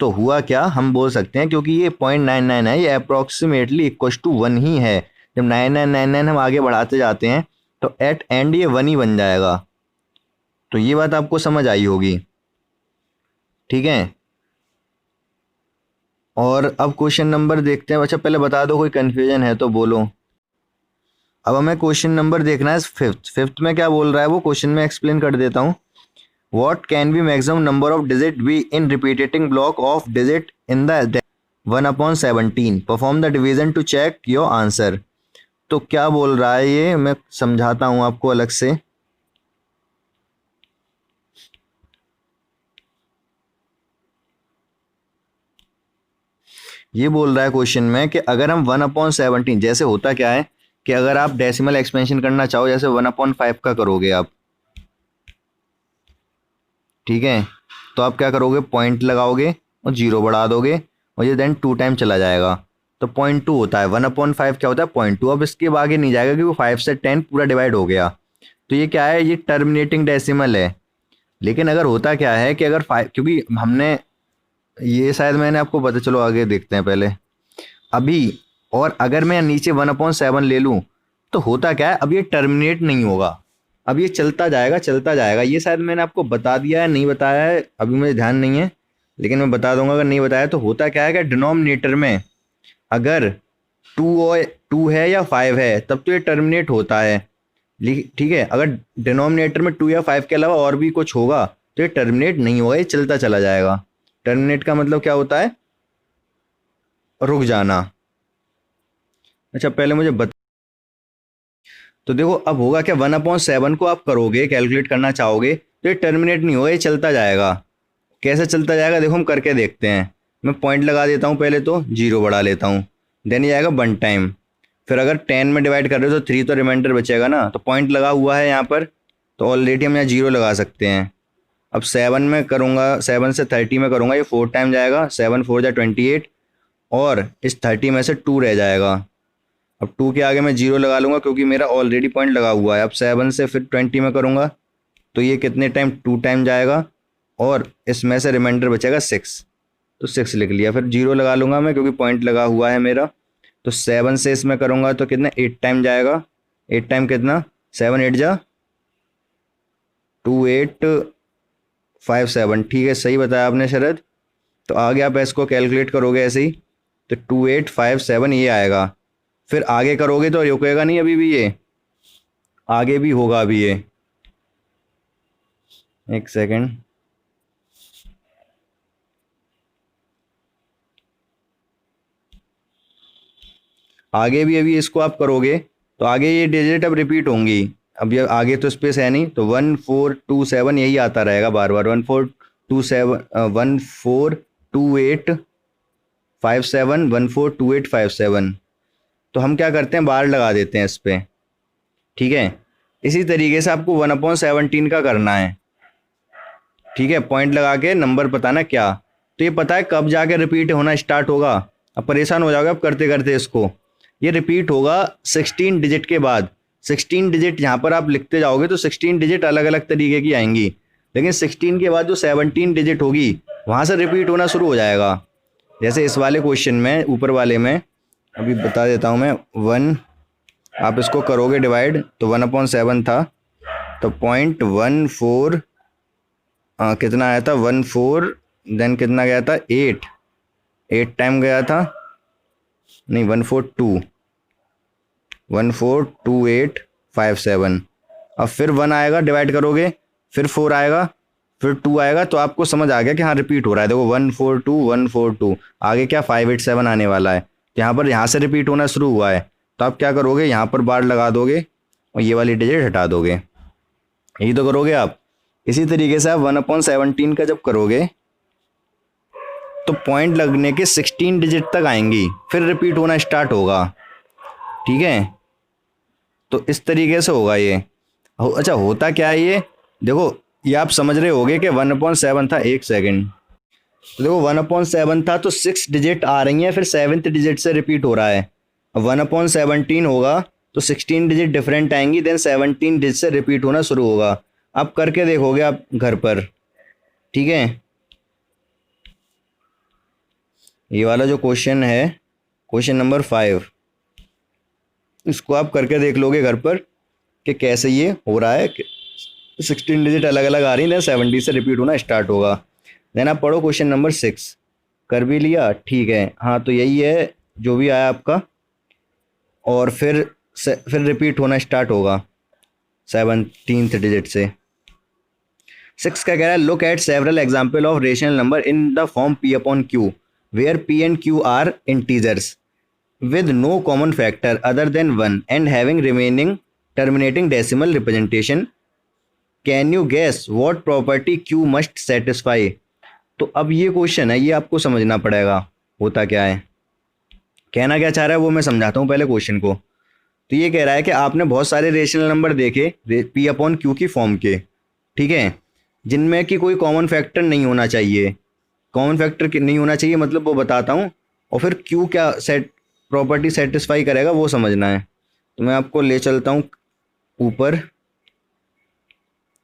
तो हुआ क्या, हम बोल सकते हैं क्योंकि ये .99 है, ये अप्रोक्सीमेटली इक्व टू 1 ही है, जब 9999 हम आगे बढ़ाते जाते हैं तो एट एंड ये 1 ही बन जाएगा। तो ये बात आपको समझ आई होगी। ठीक है, और अब क्वेश्चन नंबर देखते हैं। अच्छा पहले बता दो कोई कंफ्यूजन है तो बोलो। अब हमें क्वेश्चन नंबर देखना है फिफ्थ में क्या बोल रहा है वो क्वेश्चन में एक्सप्लेन कर देता हूँ। What can be maximum number of digit be in repeating block of digit in the 1/17? Perform the division to check your answer. तो क्या बोल रहा है ये, मैं समझाता हूं आपको अलग से। ये बोल रहा है क्वेश्चन में कि अगर हम 1/17, जैसे होता क्या है कि अगर आप डेसिमल एक्सपेंशन करना चाहो, जैसे 1/5 का करोगे आप, ठीक है, तो आप क्या करोगे, पॉइंट लगाओगे और 0 बढ़ा दोगे और ये देन 2 टाइम चला जाएगा, तो 0.2 होता है। 1/5 क्या होता है, 0.2। अब इसके आगे नहीं जाएगा क्योंकि 5 से 10 पूरा डिवाइड हो गया, तो ये क्या है, ये टर्मिनेटिंग डेसिमल है। लेकिन अगर होता क्या है कि अगर 5, क्योंकि हमने ये शायद मैंने आपको पता, चलो आगे देखते हैं पहले अभी। और अगर मैं नीचे 1/7 ले लूँ तो होता क्या है, अब ये टर्मिनेट नहीं होगा, अब ये चलता जाएगा चलता जाएगा। ये शायद मैंने आपको बता दिया है, नहीं बताया है अभी मुझे ध्यान नहीं है, लेकिन मैं बता दूंगा अगर नहीं बताया। तो होता क्या है कि डिनोमिनेटर में अगर 2 है या 5 है तब तो ये टर्मिनेट होता है, ठीक है। अगर डिनोमिनेटर में 2 या 5 के अलावा और भी कुछ होगा तो ये टर्मिनेट नहीं होगा, ये चलता चला जाएगा। टर्मिनेट का मतलब क्या होता है, रुक जाना। अच्छा पहले मुझे बता, तो देखो अब होगा क्या, 1/7 को आप करोगे, कैलकुलेट करना चाहोगे तो ये टर्मिनेट नहीं होगा, ये चलता जाएगा। कैसे चलता जाएगा देखो हम करके देखते हैं। मैं पॉइंट लगा देता हूँ, पहले तो 0 बढ़ा लेता हूँ, देन ये आएगा 1 टाइम। फिर अगर 10 में डिवाइड कर रहे हो तो 3 तो रिमाइंडर बचेगा ना, तो पॉइंट लगा हुआ है यहाँ पर, तो ऑलरेडी हम यहाँ 0 लगा सकते हैं। अब 7 में करूँगा, 7 से 30 में करूँगा, ये 4 टाइम जाएगा, 7 4 जा 28, और इस 30 में से 2 रह जाएगा। अब 2 के आगे मैं 0 लगा लूँगा क्योंकि मेरा ऑलरेडी पॉइंट लगा हुआ है। अब 7 से फिर 20 में करूँगा तो ये कितने टाइम, 2 टाइम जाएगा, और इसमें से रिमाइंडर बचेगा 6, तो 6 लिख लिया। फिर 0 लगा लूँगा मैं क्योंकि पॉइंट लगा हुआ है मेरा। तो 7 से इसमें करूँगा तो कितना, 8 टाइम जाएगा, 8 टाइम कितना, 7 8 जा 2 8 5 7, ठीक है सही बताया आपने शरद। तो आगे आप इसको कैलकुलेट करोगे ऐसे ही, तो 2 8 5 7 ये आएगा। फिर आगे करोगे तो रुकेगा नहीं, अभी भी ये आगे भी होगा अभी ये, एक सेकेंड। आगे भी अभी इसको आप करोगे तो आगे ये डिजिट अब रिपीट होंगी। अब ये आगे तो स्पेस है नहीं, तो 1 4 2 7 यही आता रहेगा बार बार, 1 4 2 7 1 4 2 8 5 7 1 4 2 8 5 7। तो हम क्या करते हैं, बार लगा देते हैं इस पे, ठीक है। इसी तरीके से आपको 1/17 का करना है, ठीक है। पॉइंट लगा के नंबर बताना क्या, तो ये पता है कब जाके रिपीट होना स्टार्ट होगा। अब परेशान हो जाओगे अब करते करते इसको, ये रिपीट होगा 16 डिजिट के बाद। 16 डिजिट यहाँ पर आप लिखते जाओगे तो 16 डिजिट अलग अलग तरीके की आएंगी, लेकिन 16 के बाद जो 17 डिजिट होगी वहाँ से रिपीट होना शुरू हो जाएगा। जैसे इस वाले क्वेश्चन में, ऊपर वाले में अभी बता देता हूँ मैं, 1 आप इसको करोगे डिवाइड तो 1/7 था, तो 0.14 कितना आया था, 14, देन कितना गया था, 8 8 टाइम गया था, नहीं 142 14 2 8 5 7। अब फिर 1 आएगा, डिवाइड करोगे फिर 4 आएगा, फिर 2 आएगा, तो आपको समझ आ गया कि हाँ रिपीट हो रहा है। देखो 142 142, आगे क्या 587 आने वाला है, तो यहाँ पर यहाँ से रिपीट होना शुरू हुआ है, तो आप क्या करोगे, यहाँ पर बार लगा दोगे और ये वाली डिजिट हटा दोगे। यही तो करोगे आप। इसी तरीके से आप 1/17 का जब करोगे तो पॉइंट लगने के 16 डिजिट तक आएंगी, फिर रिपीट होना स्टार्ट होगा। ठीक है, तो इस तरीके से होगा ये। अच्छा होता क्या है ये, देखो ये आप समझ रहे होगे कि 1/7 था, एक सेकेंड, तो देखो 1/7 था तो 6 डिजिट आ रही हैं, फिर 7th डिजिट से रिपीट हो रहा है। अब 1/17 होगा तो 16 डिजिट डिफरेंट आएंगी, देन 17 डिजिट से रिपीट होना शुरू होगा। आप करके देखोगे आप घर पर। ठीक है, ये वाला जो क्वेश्चन है, क्वेश्चन नंबर 5, इसको आप करके देख लोगे घर पर कि कैसे ये हो रहा है। 16 डिजिट अलग अलग आ रही हैं, देन 70 से रिपीट होना स्टार्ट होगा। देन आप पढ़ो क्वेश्चन नंबर 6। कर भी लिया, ठीक है, हाँ तो यही है जो भी आया आपका, और फिर रिपीट होना स्टार्ट होगा 17th डिजिट से। 6 का कह रहा है, look at several example of rational number in the form p upon q where p and q are integers with no common factor other than 1 and having remaining terminating decimal representation. Can you guess what property q must satisfy? तो अब ये question है, ये आपको समझना पड़ेगा होता क्या है, कहना क्या चाह रहा है वो मैं समझाता हूँ पहले क्वेश्चन को। तो ये कह रहा है कि आपने बहुत सारे रेशनल नंबर देखे p अपॉन क्यू की फॉर्म के, ठीक है, जिनमें कि कोई कॉमन फैक्टर नहीं होना चाहिए। कॉमन फैक्टर नहीं होना चाहिए मतलब वो बताता हूँ, और फिर क्यू क्या सेट प्रॉपर्टी सेटिस्फाई करेगा वो समझना है। तो मैं आपको ले चलता हूँ ऊपर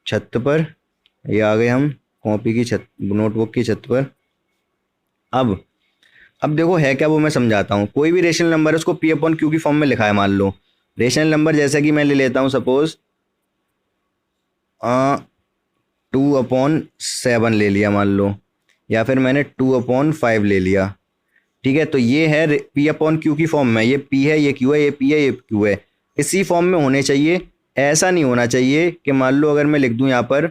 छत पर, ये आ गए हम कॉपी की छत, नोटबुक की छत पर। अब देखो है क्या वो मैं समझाता हूँ। कोई भी रेशनल नंबर है उसको p अपॉन क्यू की फॉर्म में लिखा है। मान लो रेशनल नंबर जैसे कि मैं ले लेता हूँ सपोज 2/7 ले लिया मान लो, या फिर मैंने 2/5 ले लिया। ठीक है, तो ये है p अपॉन क्यू की फॉर्म में, ये p है, ये q है, ये p है, ये q है, इसी फॉर्म में होने चाहिए। ऐसा नहीं होना चाहिए कि मान लो अगर मैं लिख दूं यहाँ पर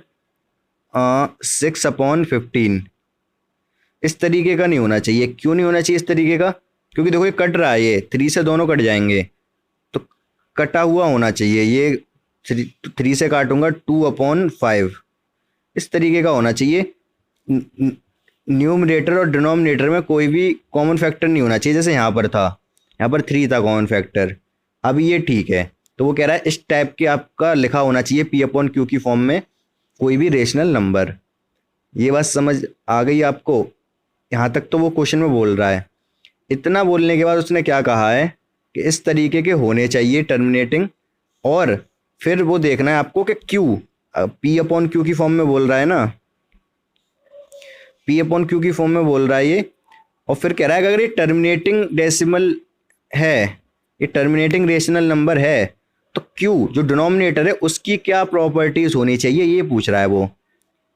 6/15, इस तरीके का नहीं होना चाहिए। क्यों नहीं होना चाहिए इस तरीके का, क्योंकि देखो ये कट रहा है, ये 3 से दोनों कट जाएंगे, तो कटा हुआ होना चाहिए। ये 3 से काटूंगा 2/5, इस तरीके का होना चाहिए। न्यूमरेटर और डिनोमिनेटर में कोई भी कॉमन फैक्टर नहीं होना चाहिए, जैसे यहाँ पर था, यहाँ पर 3 था कॉमन फैक्टर। अब ये ठीक है, तो वो कह रहा है इस टाइप के आपका लिखा होना चाहिए p अपॉन क्यू की फॉर्म में कोई भी रेशनल नंबर। ये बात समझ आ गई आपको? यहाँ तक तो वो क्वेश्चन में बोल रहा है। इतना बोलने के बाद उसने क्या कहा है कि इस तरीके के होने चाहिए टर्मिनेटिंग, और फिर वो देखना है आपको कि क्यू p अपॉन क्यू की फॉर्म में बोल रहा है ना, p अपॉन क्यू की फॉर्म में बोल रहा है ये। और फिर कह रहा है कि अगर ये टर्मिनेटिंग डेसिमल है, ये टर्मिनेटिंग रेशनल नंबर है, तो q जो डिनोमिनेटर है उसकी क्या प्रॉपर्टीज होनी चाहिए, ये पूछ रहा है वो।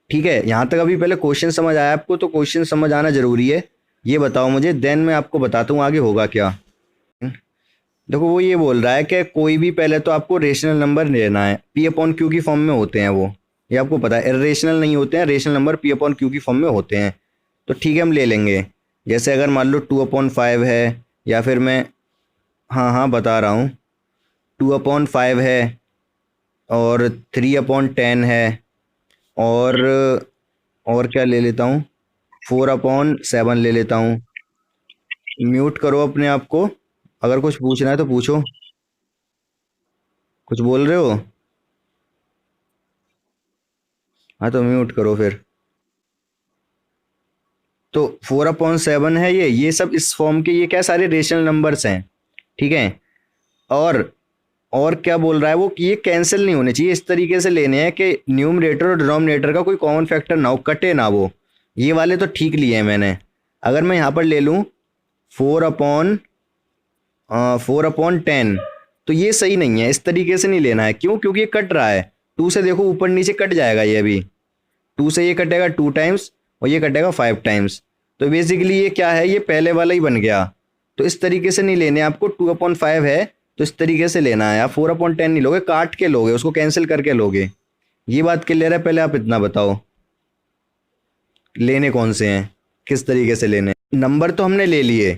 ठीक है, यहाँ तक अभी पहले क्वेश्चन समझ आया आपको? तो क्वेश्चन समझ आना जरूरी है, ये बताओ मुझे, देन मैं आपको बताता हूँ आगे होगा क्या। देखो वो ये बोल रहा है कि कोई भी पहले तो आपको रेशनल नंबर लेना है, p अपॉन क्यू की फॉर्म में होते हैं वो, ये आपको पता है। इरेशनल नहीं होते हैं, rational number p upon Q की फॉर्म में होते हैं। तो ठीक है हम ले लेंगे, जैसे अगर मान लो 2/5 है, या फिर मैं हाँ बता रहा हूँ 2/5 है, और 3/10 है, और क्या ले लेता हूँ 4/7 ले लेता हूँ। म्यूट करो अपने आप को, अगर कुछ पूछना है तो पूछो। कुछ बोल रहे हो? हाँ तो म्यूट करो फिर। तो 4/7 है ये सब इस फॉर्म के, ये क्या सारे रेशनल नंबर्स हैं। ठीक है, और क्या बोल रहा है वो कि ये कैंसिल नहीं होने चाहिए, इस तरीके से लेने हैं कि न्यूमरेटर और डिनोमिनेटर का कोई कॉमन फैक्टर ना हो, कटे ना वो। ये वाले तो ठीक लिए हैं मैंने। अगर मैं यहाँ पर ले लूँ 4/10, तो ये सही नहीं है, इस तरीके से नहीं लेना है। क्यों? क्योंकि ये कट रहा है, 2 से देखो ऊपर नीचे कट जाएगा ये। अभी 2 से ये कटेगा 2 टाइम्स, और ये कटेगा 5 टाइम्स, तो बेसिकली ये क्या है, ये पहले वाला ही बन गया। तो इस तरीके से नहीं लेने आपको। 2/5 है तो इस तरीके से लेना है। आप 4/10 नहीं लोगे, काट के लोगे, उसको कैंसिल करके लोगे। ये बात क्लियर है? पहले आप इतना बताओ लेने कौन से हैं, किस तरीके से लेने हैं। नंबर तो हमने ले लिए,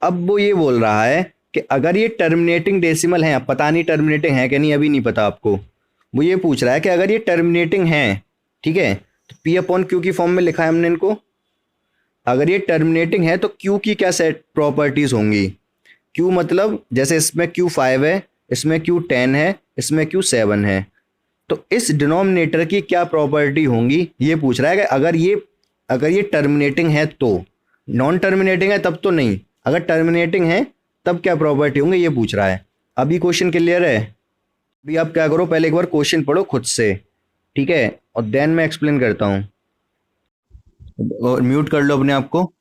अब वो ये बोल रहा है कि अगर ये टर्मिनेटिंग डेसिमल है, अब पता नहीं टर्मिनेटिंग है कि नहीं, अभी नहीं पता आपको। वो ये पूछ रहा है कि अगर ये टर्मिनेटिंग है, ठीक है, तो पी अपॉन क्यू की फॉर्म में लिखा है हमने इनको। अगर ये टर्मिनेटिंग है तो क्यू की क्या सेट प्रॉपर्टीज होंगी? क्यू मतलब जैसे इसमें क्यू 5 है, इसमें क्यू 10 है, इसमें क्यू 7 है, तो इस डिनोमिनेटर की क्या प्रॉपर्टी होंगी ये पूछ रहा है कि अगर ये टर्मिनेटिंग है तो। नॉन टर्मिनेटिंग है तब तो नहीं, अगर टर्मिनेटिंग है तब क्या प्रॉपर्टी होंगे ये पूछ रहा है। अभी क्वेश्चन क्लियर है? अभी आप क्या करो, पहले एक बार क्वेश्चन पढ़ो खुद से, ठीक है, और देन मैं एक्सप्लेन करता हूँ। और म्यूट कर लो अपने आप को।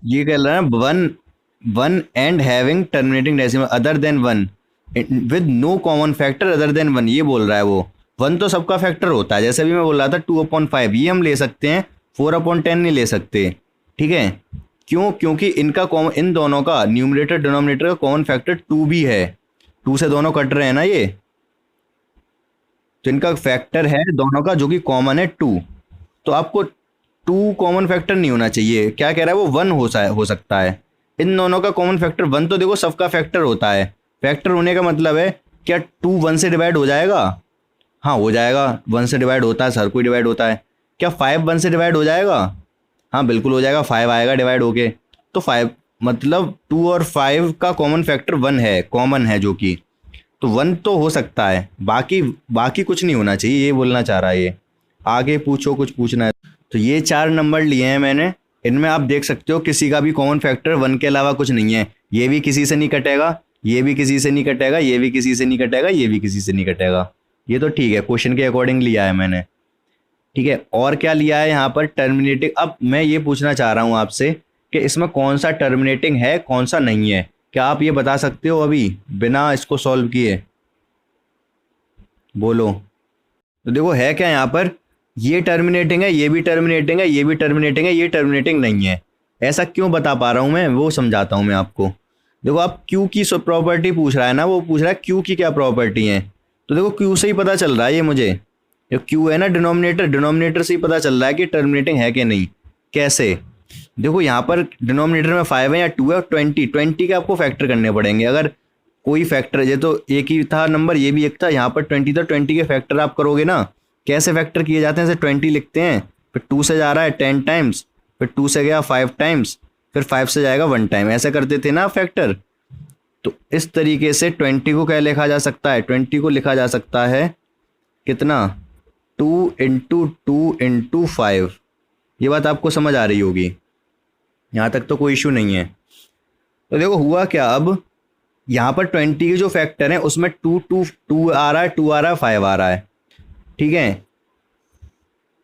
ये कह रहा है one one and having terminating decimal other than one with no common factor other than one, ये बोल रहा है वो। वन तो सबका फैक्टर होता है, जैसे भी मैं बोल रहा था 2/5 ये हम ले सकते हैं, 4/10 नहीं ले सकते, ठीक है। क्यों? क्योंकि इनका कॉमन, इन दोनों का न्यूमरेटर डिनोमिनेटर का कॉमन फैक्टर 2 भी है, 2 से दोनों कट रहे हैं ना ये, तो इनका फैक्टर है दोनों का जो कि कॉमन है 2। तो आपको 2 कॉमन फैक्टर नहीं होना चाहिए, क्या कह रहा है वो 1 हो सकता है। इन दोनों का कॉमन फैक्टर 1 तो देखो सबका फैक्टर होता है, फैक्टर होने का मतलब है क्या 2 1 से डिवाइड हो जाएगा? हाँ हो जाएगा, 1 से डिवाइड होता है, हर कोई डिवाइड होता है। क्या 5 1 से डिवाइड हो जाएगा? हाँ बिल्कुल हो जाएगा, 5 आएगा डिवाइड होके। तो 5 मतलब 2 और 5 का कॉमन फैक्टर 1 है, कॉमन है जो कि, तो 1 तो हो सकता है, बाकी बाकी कुछ नहीं होना चाहिए, ये बोलना चाह रहा है ये। आगे पूछो, कुछ पूछना है तो। ये 4 नंबर लिए हैं मैंने, इनमें आप देख सकते हो किसी का भी कॉमन फैक्टर 1 के अलावा कुछ नहीं है। ये भी किसी से नहीं कटेगा, ये भी किसी से नहीं कटेगा, ये भी किसी से नहीं कटेगा, ये भी किसी से नहीं कटेगा। ये तो ठीक है, क्वेश्चन के अकॉर्डिंग लिया है मैंने, ठीक है। और क्या लिया है यहाँ पर? टर्मिनेटिंग। अब मैं ये पूछना चाह रहा हूँ आपसे कि इसमें कौन सा टर्मिनेटिंग है, कौन सा नहीं है, क्या आप ये बता सकते हो अभी बिना इसको सॉल्व किए? बोलो। तो देखो है क्या यहाँ पर, ये टर्मिनेटिंग है, ये भी टर्मिनेटिंग है, ये भी टर्मिनेटिंग है, ये टर्मिनेटिंग नहीं है। ऐसा क्यों बता पा रहा हूँ मैं, वो समझाता हूँ मैं आपको। देखो आप क्यू की प्रॉपर्टी पूछ रहा है ना, वो पूछ रहा है क्यू की क्या प्रॉपर्टी है, तो देखो क्यू से ही पता चल रहा है ये मुझे, जो क्यू है ना डिनोमिनेटर से ही पता चल रहा है कि टर्मिनेटिंग है कि नहीं। कैसे? देखो यहाँ पर डिनोमिनेटर में 5 है या 2 है, 20 के आपको फैक्टर करने पड़ेंगे। अगर कोई फैक्टर, ये तो एक ही था नंबर, ये भी एक था, यहाँ पर 20 था, 20 के फैक्टर आप करोगे ना, कैसे फैक्टर किए जाते हैं? जैसे 20 लिखते हैं, फिर 2 से जा रहा है 10 टाइम्स, फिर 2 से गया 5 टाइम्स, फिर 5 से जाएगा 1 टाइम, ऐसे करते थे ना फैक्टर। तो इस तरीके से 20 को क्या लिखा जा सकता है? 20 को लिखा जा सकता है कितना? 2 × 2 × 5। ये बात आपको समझ आ रही होगी, यहाँ तक तो कोई इशू नहीं है। तो देखो हुआ क्या, अब यहाँ पर 20 के जो फैक्टर हैं उसमें 2 आ रहा है, 2 आ रहा है, 5 आ रहा है, ठीक है।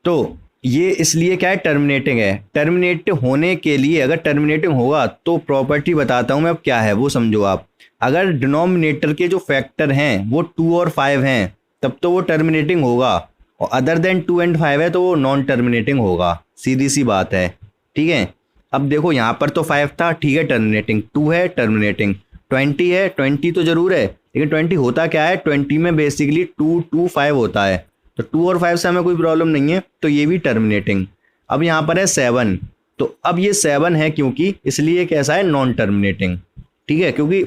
तो ये इसलिए क्या है, टर्मिनेटिंग है। टर्मिनेट होने के लिए, अगर टर्मिनेटिंग होगा तो प्रॉपर्टी बताता हूँ मैं अब क्या है, वो समझो आप। अगर डिनोमिनेटर के जो फैक्टर हैं वो 2 और 5 हैं तब तो वो टर्मिनेटिंग होगा, और अदर देन 2 और 5 है तो वो नॉन टर्मिनेटिंग होगा, सीधी सी बात है, ठीक है। अब देखो यहाँ पर तो 5 था, ठीक है, टर्मिनेटिंग। 2 है, टर्मिनेटिंग। 20 है, 20 तो जरूर है, लेकिन 20 होता क्या है, 20 में बेसिकली 2 2 5 होता है, तो 2 और 5 से हमें कोई प्रॉब्लम नहीं है, तो ये भी टर्मिनेटिंग। अब यहाँ पर है 7, तो अब ये 7 है क्योंकि, इसलिए कैसा है, नॉन टर्मिनेटिंग, ठीक है, क्योंकि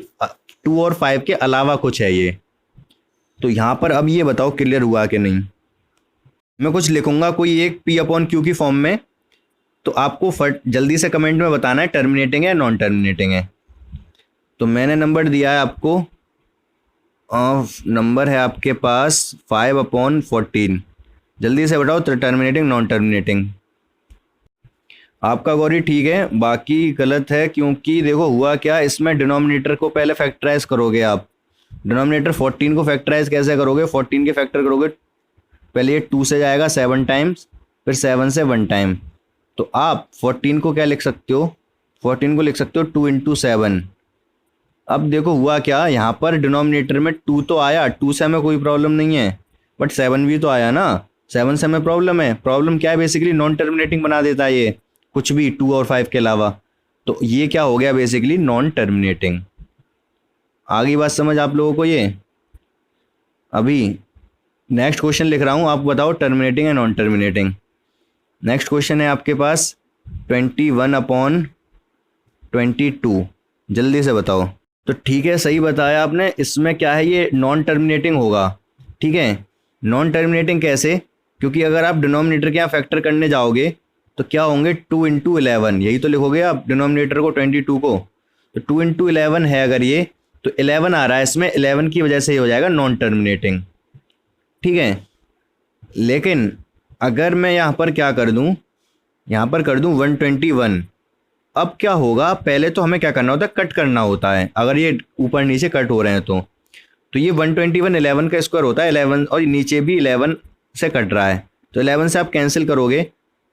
2 और 5 के अलावा कुछ है ये। तो यहाँ पर अब ये बताओ क्लियर हुआ कि नहीं। मैं कुछ लिखूंगा कोई एक पी अपॉन क्यू की फॉर्म में, तो आपको फट जल्दी से कमेंट में बताना है टर्मिनेटिंग है नॉन टर्मिनेटिंग है। तो मैंने नंबर दिया है आपको, नंबर है आपके पास 5/14। जल्दी से बताओ टर्मिनेटिंग नॉन टर्मिनेटिंग। आपका गौरी ठीक है, बाकी गलत है, क्योंकि देखो हुआ क्या, इसमें डिनोमिनेटर को पहले फैक्टराइज करोगे आप। डिनोमिनेटर 14 को फैक्टराइज कैसे करोगे? 14 के फैक्टर करोगे, पहले ये 2 से जाएगा 7 टाइम्स, फिर 7 से 1 टाइम, तो आप 14 को क्या लिख सकते हो? 14 को लिख सकते हो 2 × 7। अब देखो हुआ क्या, यहाँ पर डिनोमिनेटर में 2 तो आया, 2 से हमें कोई प्रॉब्लम नहीं है, बट 7 भी तो आया ना, 7 से हमें प्रॉब्लम है। प्रॉब्लम क्या है, बेसिकली नॉन टर्मिनेटिंग बना देता है ये, कुछ भी 2 और 5 के अलावा, तो ये क्या हो गया, बेसिकली नॉन टर्मिनेटिंग। आ गई बात समझ आप लोगों को ये? अभी नेक्स्ट क्वेश्चन लिख रहा हूँ, आप बताओ terminating and non terminating. Next question है आपके पास 21/22, जल्दी से बताओ। तो ठीक है, सही बताया आपने। इसमें क्या है, ये नॉन टर्मिनेटिंग होगा। ठीक है, नॉन टर्मिनेटिंग कैसे, क्योंकि अगर आप डिनोमिनेटर के यहाँ फैक्टर करने जाओगे तो क्या होंगे, 2 × 11, यही तो लिखोगे आप डिनोमिनेटर को 22 को। तो 2 × 11 है अगर ये, तो 11 आ रहा है इसमें, 11 की वजह से ये हो जाएगा नॉन टर्मिनेटिंग। ठीक है, लेकिन अगर मैं यहाँ पर क्या कर दूँ, यहाँ पर कर दूँ 121, अब क्या होगा, पहले तो हमें क्या करना होता है, कट करना होता है। अगर ये ऊपर नीचे कट हो रहे हैं तो ये 121 11 का स्क्वायर होता है, 11 और नीचे भी 11 से कट रहा है, तो 11 से आप कैंसिल करोगे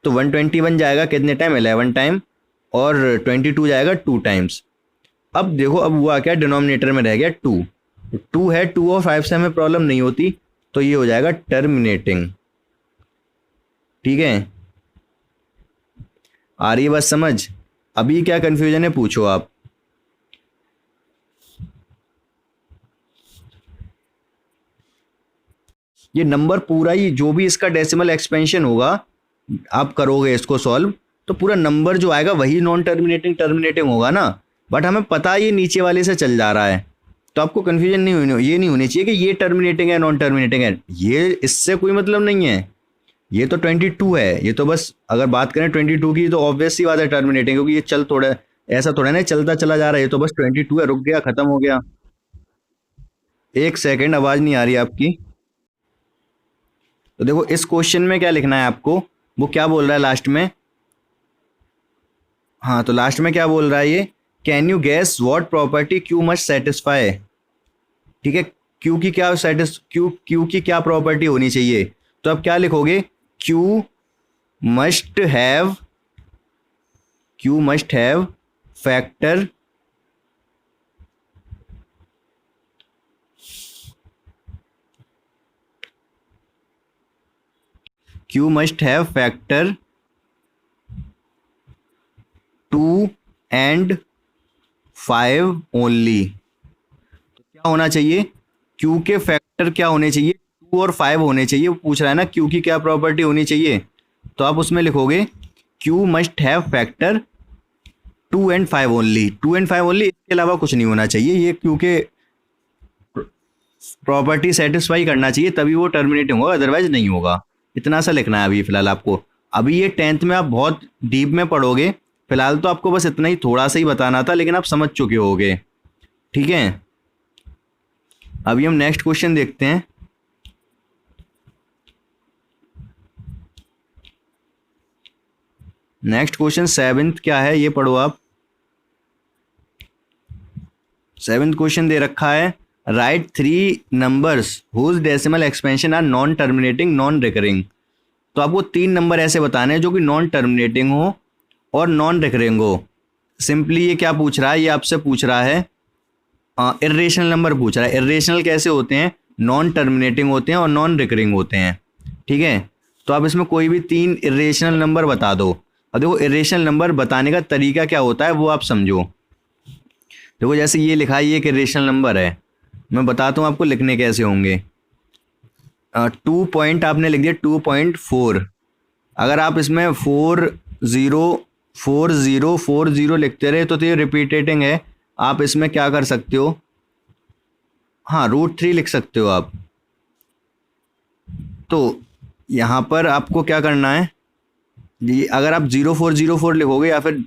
तो 121 जाएगा कितने टाइम, 11 टाइम, और 22 जाएगा 2 टाइम्स। अब देखो, अब हुआ क्या, डिनोमिनेटर में रह गया 2, 2 है, 2 और 5 से हमें प्रॉब्लम नहीं होती, तो ये हो जाएगा टर्मिनेटिंग। ठीक है, आ रही है बात समझ। अभी क्या कंफ्यूजन है पूछो आप। ये नंबर पूरा ही, जो भी इसका डेसिमल एक्सपेंशन होगा, आप करोगे इसको सॉल्व, तो पूरा नंबर जो आएगा वही नॉन टर्मिनेटिंग टर्मिनेटिंग होगा ना। बट हमें पता ये नीचे वाले से चल जा रहा है, तो आपको कंफ्यूजन नहीं होनी, ये नहीं होनी चाहिए कि ये टर्मिनेटिंग है नॉन टर्मिनेटिंग है, ये इससे कोई मतलब नहीं है। ये तो 22 है, ये तो बस अगर बात करें 22 की तो ऑब्वियस सी बात है टर्मिनेटिंग, क्योंकि ये चल थोड़ा ऐसा थोड़ा ना चलता चला जा रहा है, ये तो बस 22 है, रुक गया, खत्म हो गया। एक सेकेंड, आवाज नहीं आ रही आपकी। तो देखो इस क्वेश्चन में क्या लिखना है आपको, वो क्या बोल रहा है लास्ट में। हाँ, तो लास्ट में क्या बोल रहा है ये, can you guess what property Q must satisfy. ठीक है, क्यू की क्या प्रॉपर्टी होनी चाहिए, तो आप क्या लिखोगे, Q must have factor Q must have factor 2 and 5 only। तो क्या होना चाहिए, Q के फैक्टर क्या होने चाहिए, 2 और 5 होने चाहिए। वो पूछ रहा है ना Q की क्या प्रॉपर्टी होनी चाहिए, तो आप उसमें लिखोगे Q must have factor 2 and 5 only, 2 and 5 only, इसके अलावा कुछ नहीं होना चाहिए। ये Q के प्रॉपर्टी सेटिस्फाई करना चाहिए, तभी वो टर्मिनेटिंग होगा, अदरवाइज नहीं होगा। इतना सा लिखना है अभी फिलहाल आपको। अभी ये 10th में आप बहुत डीप में पढ़ोगे, फिलहाल तो आपको बस इतना ही थोड़ा सा ही बताना था, लेकिन आप समझ चुके होगे। ठीक है, अभी हम नेक्स्ट क्वेश्चन देखते हैं। नेक्स्ट क्वेश्चन 7th क्या है, ये पढ़ो आप। 7th क्वेश्चन दे रखा है, write 3 numbers whose decimal expansion are non terminating non recurring. तो आपको 3 नंबर ऐसे बताने हैं जो कि नॉन टर्मिनेटिंग हो और नॉन रिकरिंग हो। सिंपली ये क्या पूछ रहा है, ये आपसे पूछ रहा है इर्रेशनल नंबर पूछ रहा है। इर्रेशनल कैसे होते हैं, नॉन टर्मिनेटिंग होते हैं और नॉन रिकरिंग होते हैं। ठीक है, तो आप इसमें कोई भी 3 इर्रेशनल नंबर बता दो। अब देखो इर्रेशनल नंबर बताने का तरीका क्या होता है वो आप समझो। देखो जैसे ये लिखा है, ये एक इर्रेशनल नंबर है, मैं बताता हूँ आपको लिखने कैसे होंगे। 2 पॉइंट आपने लिख दिया 2.4, अगर आप इसमें 404040 लिखते रहे तो ये रिपीटेटिंग है। आप इसमें क्या कर सकते हो, हाँ √3 लिख सकते हो आप। तो यहाँ पर आपको क्या करना है, अगर आप 0404 लिखोगे या फिर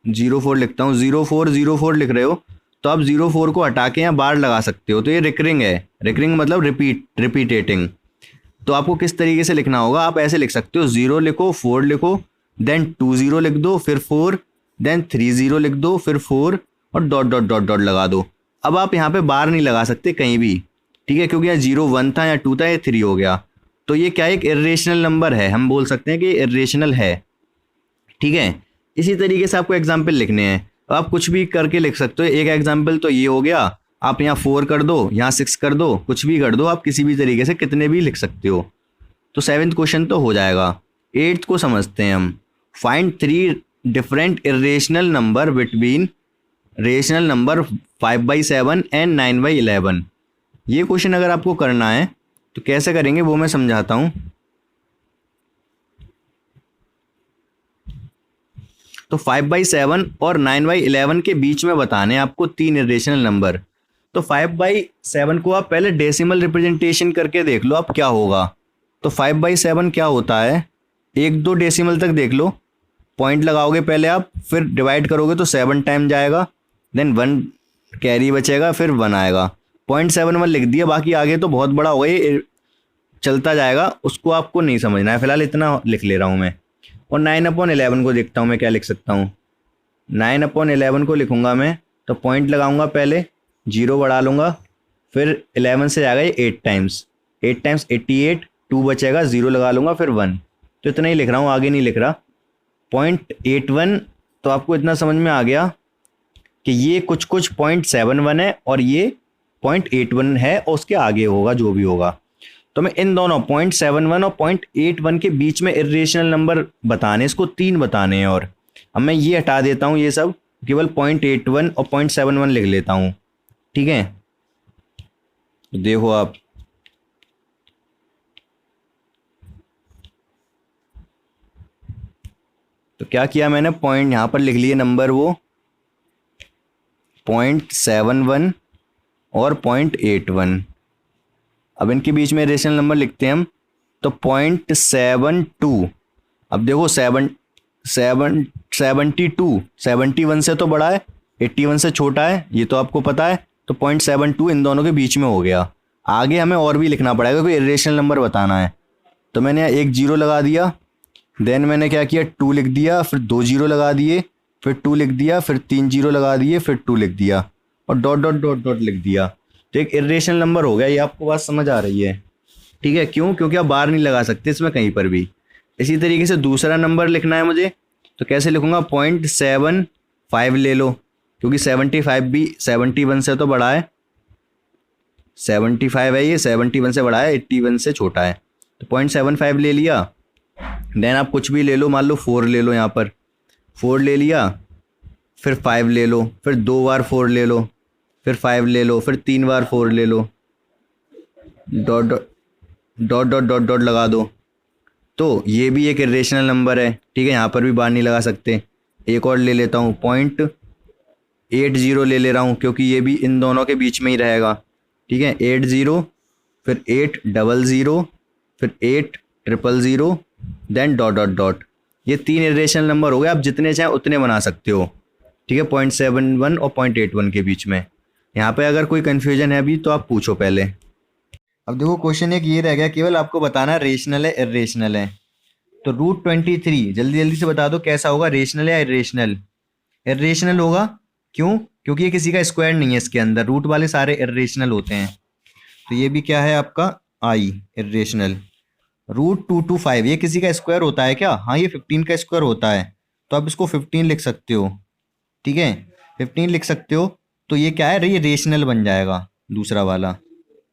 04 लिखता हूँ, 0404 लिख रहे हो तो आप 04 को हटा के यहाँ बार लगा सकते हो, तो ये रिकरिंग है। रिकरिंग मतलब रिपीटेटिंग। तो आपको किस तरीके से लिखना होगा, आप ऐसे लिख सकते हो, 0 लिखो, 4 लिखो, देन 20 लिख दो, फिर 4, देन 30 लिख दो, फिर 4 और डॉट डॉट डॉट डॉट लगा दो। अब आप यहाँ पे बार नहीं लगा सकते कहीं भी, ठीक है, क्योंकि यहाँ 0 1 था, यहाँ 2 था, ये 3 हो गया। तो ये क्या एक इर्रेशनल नंबर है, हम बोल सकते हैं कि इर्रेशनल है। ठीक है, इसी तरीके से आपको एग्जाम्पल लिखने हैं, आप कुछ भी करके लिख सकते हो। एक एग्जाम्पल तो ये हो गया, आप यहाँ 4 कर दो, यहाँ 6 कर दो, कुछ भी कर दो, आप किसी भी तरीके से कितने भी लिख सकते हो। तो 7th क्वेश्चन तो हो जाएगा। 8th को समझते हैं हम। Find 3 different irrational number between rational number 5/7 and 9/11। ये क्वेश्चन अगर आपको करना है तो कैसे करेंगे वो मैं समझाता हूँ। तो 5/7 और 9/11 के बीच में बताने हैं आपको तीन इरेशनल नंबर। तो 5/7 को आप पहले डेसिमल रिप्रेजेंटेशन करके देख लो आप क्या होगा। तो 5/7 क्या होता है, एक दो डेसिमल तक देख लो, पॉइंट लगाओगे पहले आप, फिर डिवाइड करोगे तो 7 टाइम जाएगा, देन 1 कैरी बचेगा, फिर 1 आएगा। 0.71 लिख दिया, बाकी आगे तो बहुत बड़ा होगा ये, चलता जाएगा, उसको आपको नहीं समझना है, फिलहाल इतना लिख ले रहा हूँ मैं। और 9/11 को देखता हूँ मैं क्या लिख सकता हूँ। 9/11 को लिखूंगा मैं, तो पॉइंट लगाऊंगा पहले, जीरो बढ़ा लूंगा, फिर 11 से जाएगा ये 8 टाइम्स, 8 टाइम्स 88, 2 बचेगा, जीरो लगा लूंगा, फिर 1। तो इतना ही लिख रहा हूँ, आगे नहीं लिख रहा। 0.81, तो आपको इतना समझ में आ गया कि ये कुछ कुछ 0.71 है और ये 0.81 है, और उसके आगे होगा जो भी होगा। तो मैं इन दोनों 0.71 और 0.81 के बीच में इरेशनल नंबर बताने, इसको तीन बताने हैं। और अब मैं ये हटा देता हूँ, ये सब केवल 0.81 और 0.71 लिख लेता हूँ, ठीक है। तो देखो आप, तो क्या किया मैंने, पॉइंट यहाँ पर लिख लिए नंबर वो 0.71 और 0.81। अब इनके बीच में रेशनल नंबर लिखते हैं हम, तो 0.72। अब देखो 71 से तो बड़ा है, 81 से छोटा है, ये तो आपको पता है। तो 0.72 इन दोनों के बीच में हो गया। आगे हमें और भी लिखना पड़ेगा, कोई इरेशनल नंबर बताना है। तो मैंने यहाँ एक जीरो लगा दिया, देन मैंने क्या किया, 2 लिख दिया, फिर 2 जीरो लगा दिए, फिर 2 लिख दिया, फिर 3 जीरो लगा दिए, फिर 2 लिख दिया, और डॉट डॉट डॉट डॉट लिख दिया। तो एक इरेशनल नंबर हो गया। ये आपको बात समझ आ रही है, ठीक है। क्यों? क्योंकि आप बार नहीं लगा सकते इसमें कहीं पर भी। इसी तरीके से दूसरा नंबर लिखना है मुझे, तो कैसे लिखूंगा, 0.75 ले लो, क्योंकि 75 भी 71 से तो बड़ा है, 75 है ये, 71 से बड़ा है, 81 से छोटा है। तो 0.75 ले लिया, देन आप कुछ भी ले लो, मान लो 4 ले लो, यहाँ पर 4 ले लिया, फिर 5 ले लो, फिर 2 बार 4 ले लो, फिर 5 ले लो, फिर 3 बार 4 ले लो, dot dot dot dot dot dot लगा दो। तो ये भी एक इरेशनल नंबर है, ठीक है, यहाँ पर भी बार नहीं लगा सकते। एक और ले लेता हूँ, 0.80 ले ले रहा हूँ, क्योंकि ये भी इन दोनों के बीच में ही रहेगा, ठीक है। 80, फिर 800, फिर 800, देन डॉट डॉट डॉट। ये तीन इरेशनल नंबर हो गए, आप जितने चाहें उतने बना सकते हो, ठीक है, 0.71 और 0.81 के बीच में। यहाँ पे अगर कोई कन्फ्यूजन है अभी तो आप पूछो पहले। अब देखो क्वेश्चन एक ये रह गया, केवल आपको बताना रेशनल है इरेशनल है। तो √23 जल्दी जल्दी से बता दो कैसा होगा, रेशनल या इरेशनल? इरेशनल होगा। क्यों? क्योंकि ये किसी का स्क्वायर नहीं है, इसके अंदर रूट वाले सारे इरेशनल होते हैं। तो ये भी क्या है आपका, आई इरेशनल। √225 ये किसी का स्क्वायर होता है क्या? हाँ, ये 15 का स्क्वायर होता है, तो आप इसको 15 लिख सकते हो, ठीक है, 15 लिख सकते हो। तो ये क्या है, ये रेशनल बन जाएगा दूसरा वाला,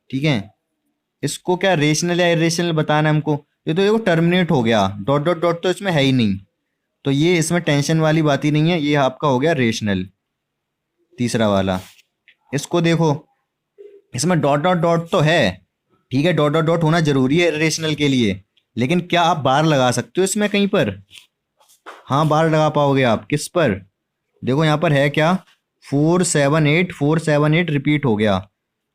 ठीक है। इसको क्या रेशनल या इरेशनल बताना है हमको। ये तो देखो टर्मिनेट हो गया, डॉट डॉट डॉट तो इसमें है ही नहीं, तो ये इसमें टेंशन वाली बात ही नहीं है, ये आपका हो गया रेशनल तीसरा वाला। इसको देखो, इसमें डॉट डॉट डॉट तो है, ठीक है, डॉट डॉट डॉट होना जरूरी है इरेशनल के लिए, लेकिन क्या आप बार लगा सकते हो इसमें कहीं पर? हाँ, बार लगा पाओगे आप, किस पर? देखो यहाँ पर है क्या, 478 रिपीट हो गया,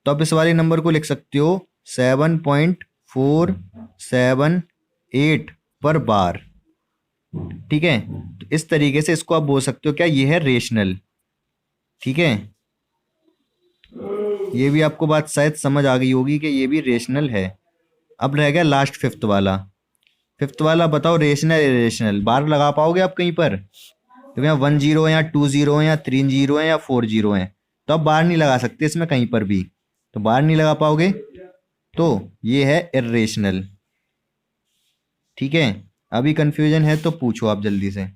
तो आप इस वाले नंबर को लिख सकते हो 7.478 पर बार, ठीक है। तो इस तरीके से इसको आप बोल सकते हो क्या, ये है रेशनल, ठीक है। ये भी आपको बात शायद समझ आ गई होगी कि ये भी रेशनल है। अब रह गया लास्ट फिफ्थ वाला। फिफ्थ वाला बताओ, रेशनल इरेशनल, बार लगा पाओगे आप कहीं पर? तो यहाँ 1 0 है, या 2 0 है, या 3 0 है, या 4 0 है, तो आप बार नहीं लगा सकते इसमें कहीं पर भी, तो बार नहीं लगा पाओगे, तो ये है इरेशनल, ठीक है। अभी कंफ्यूजन है तो पूछो आप जल्दी से।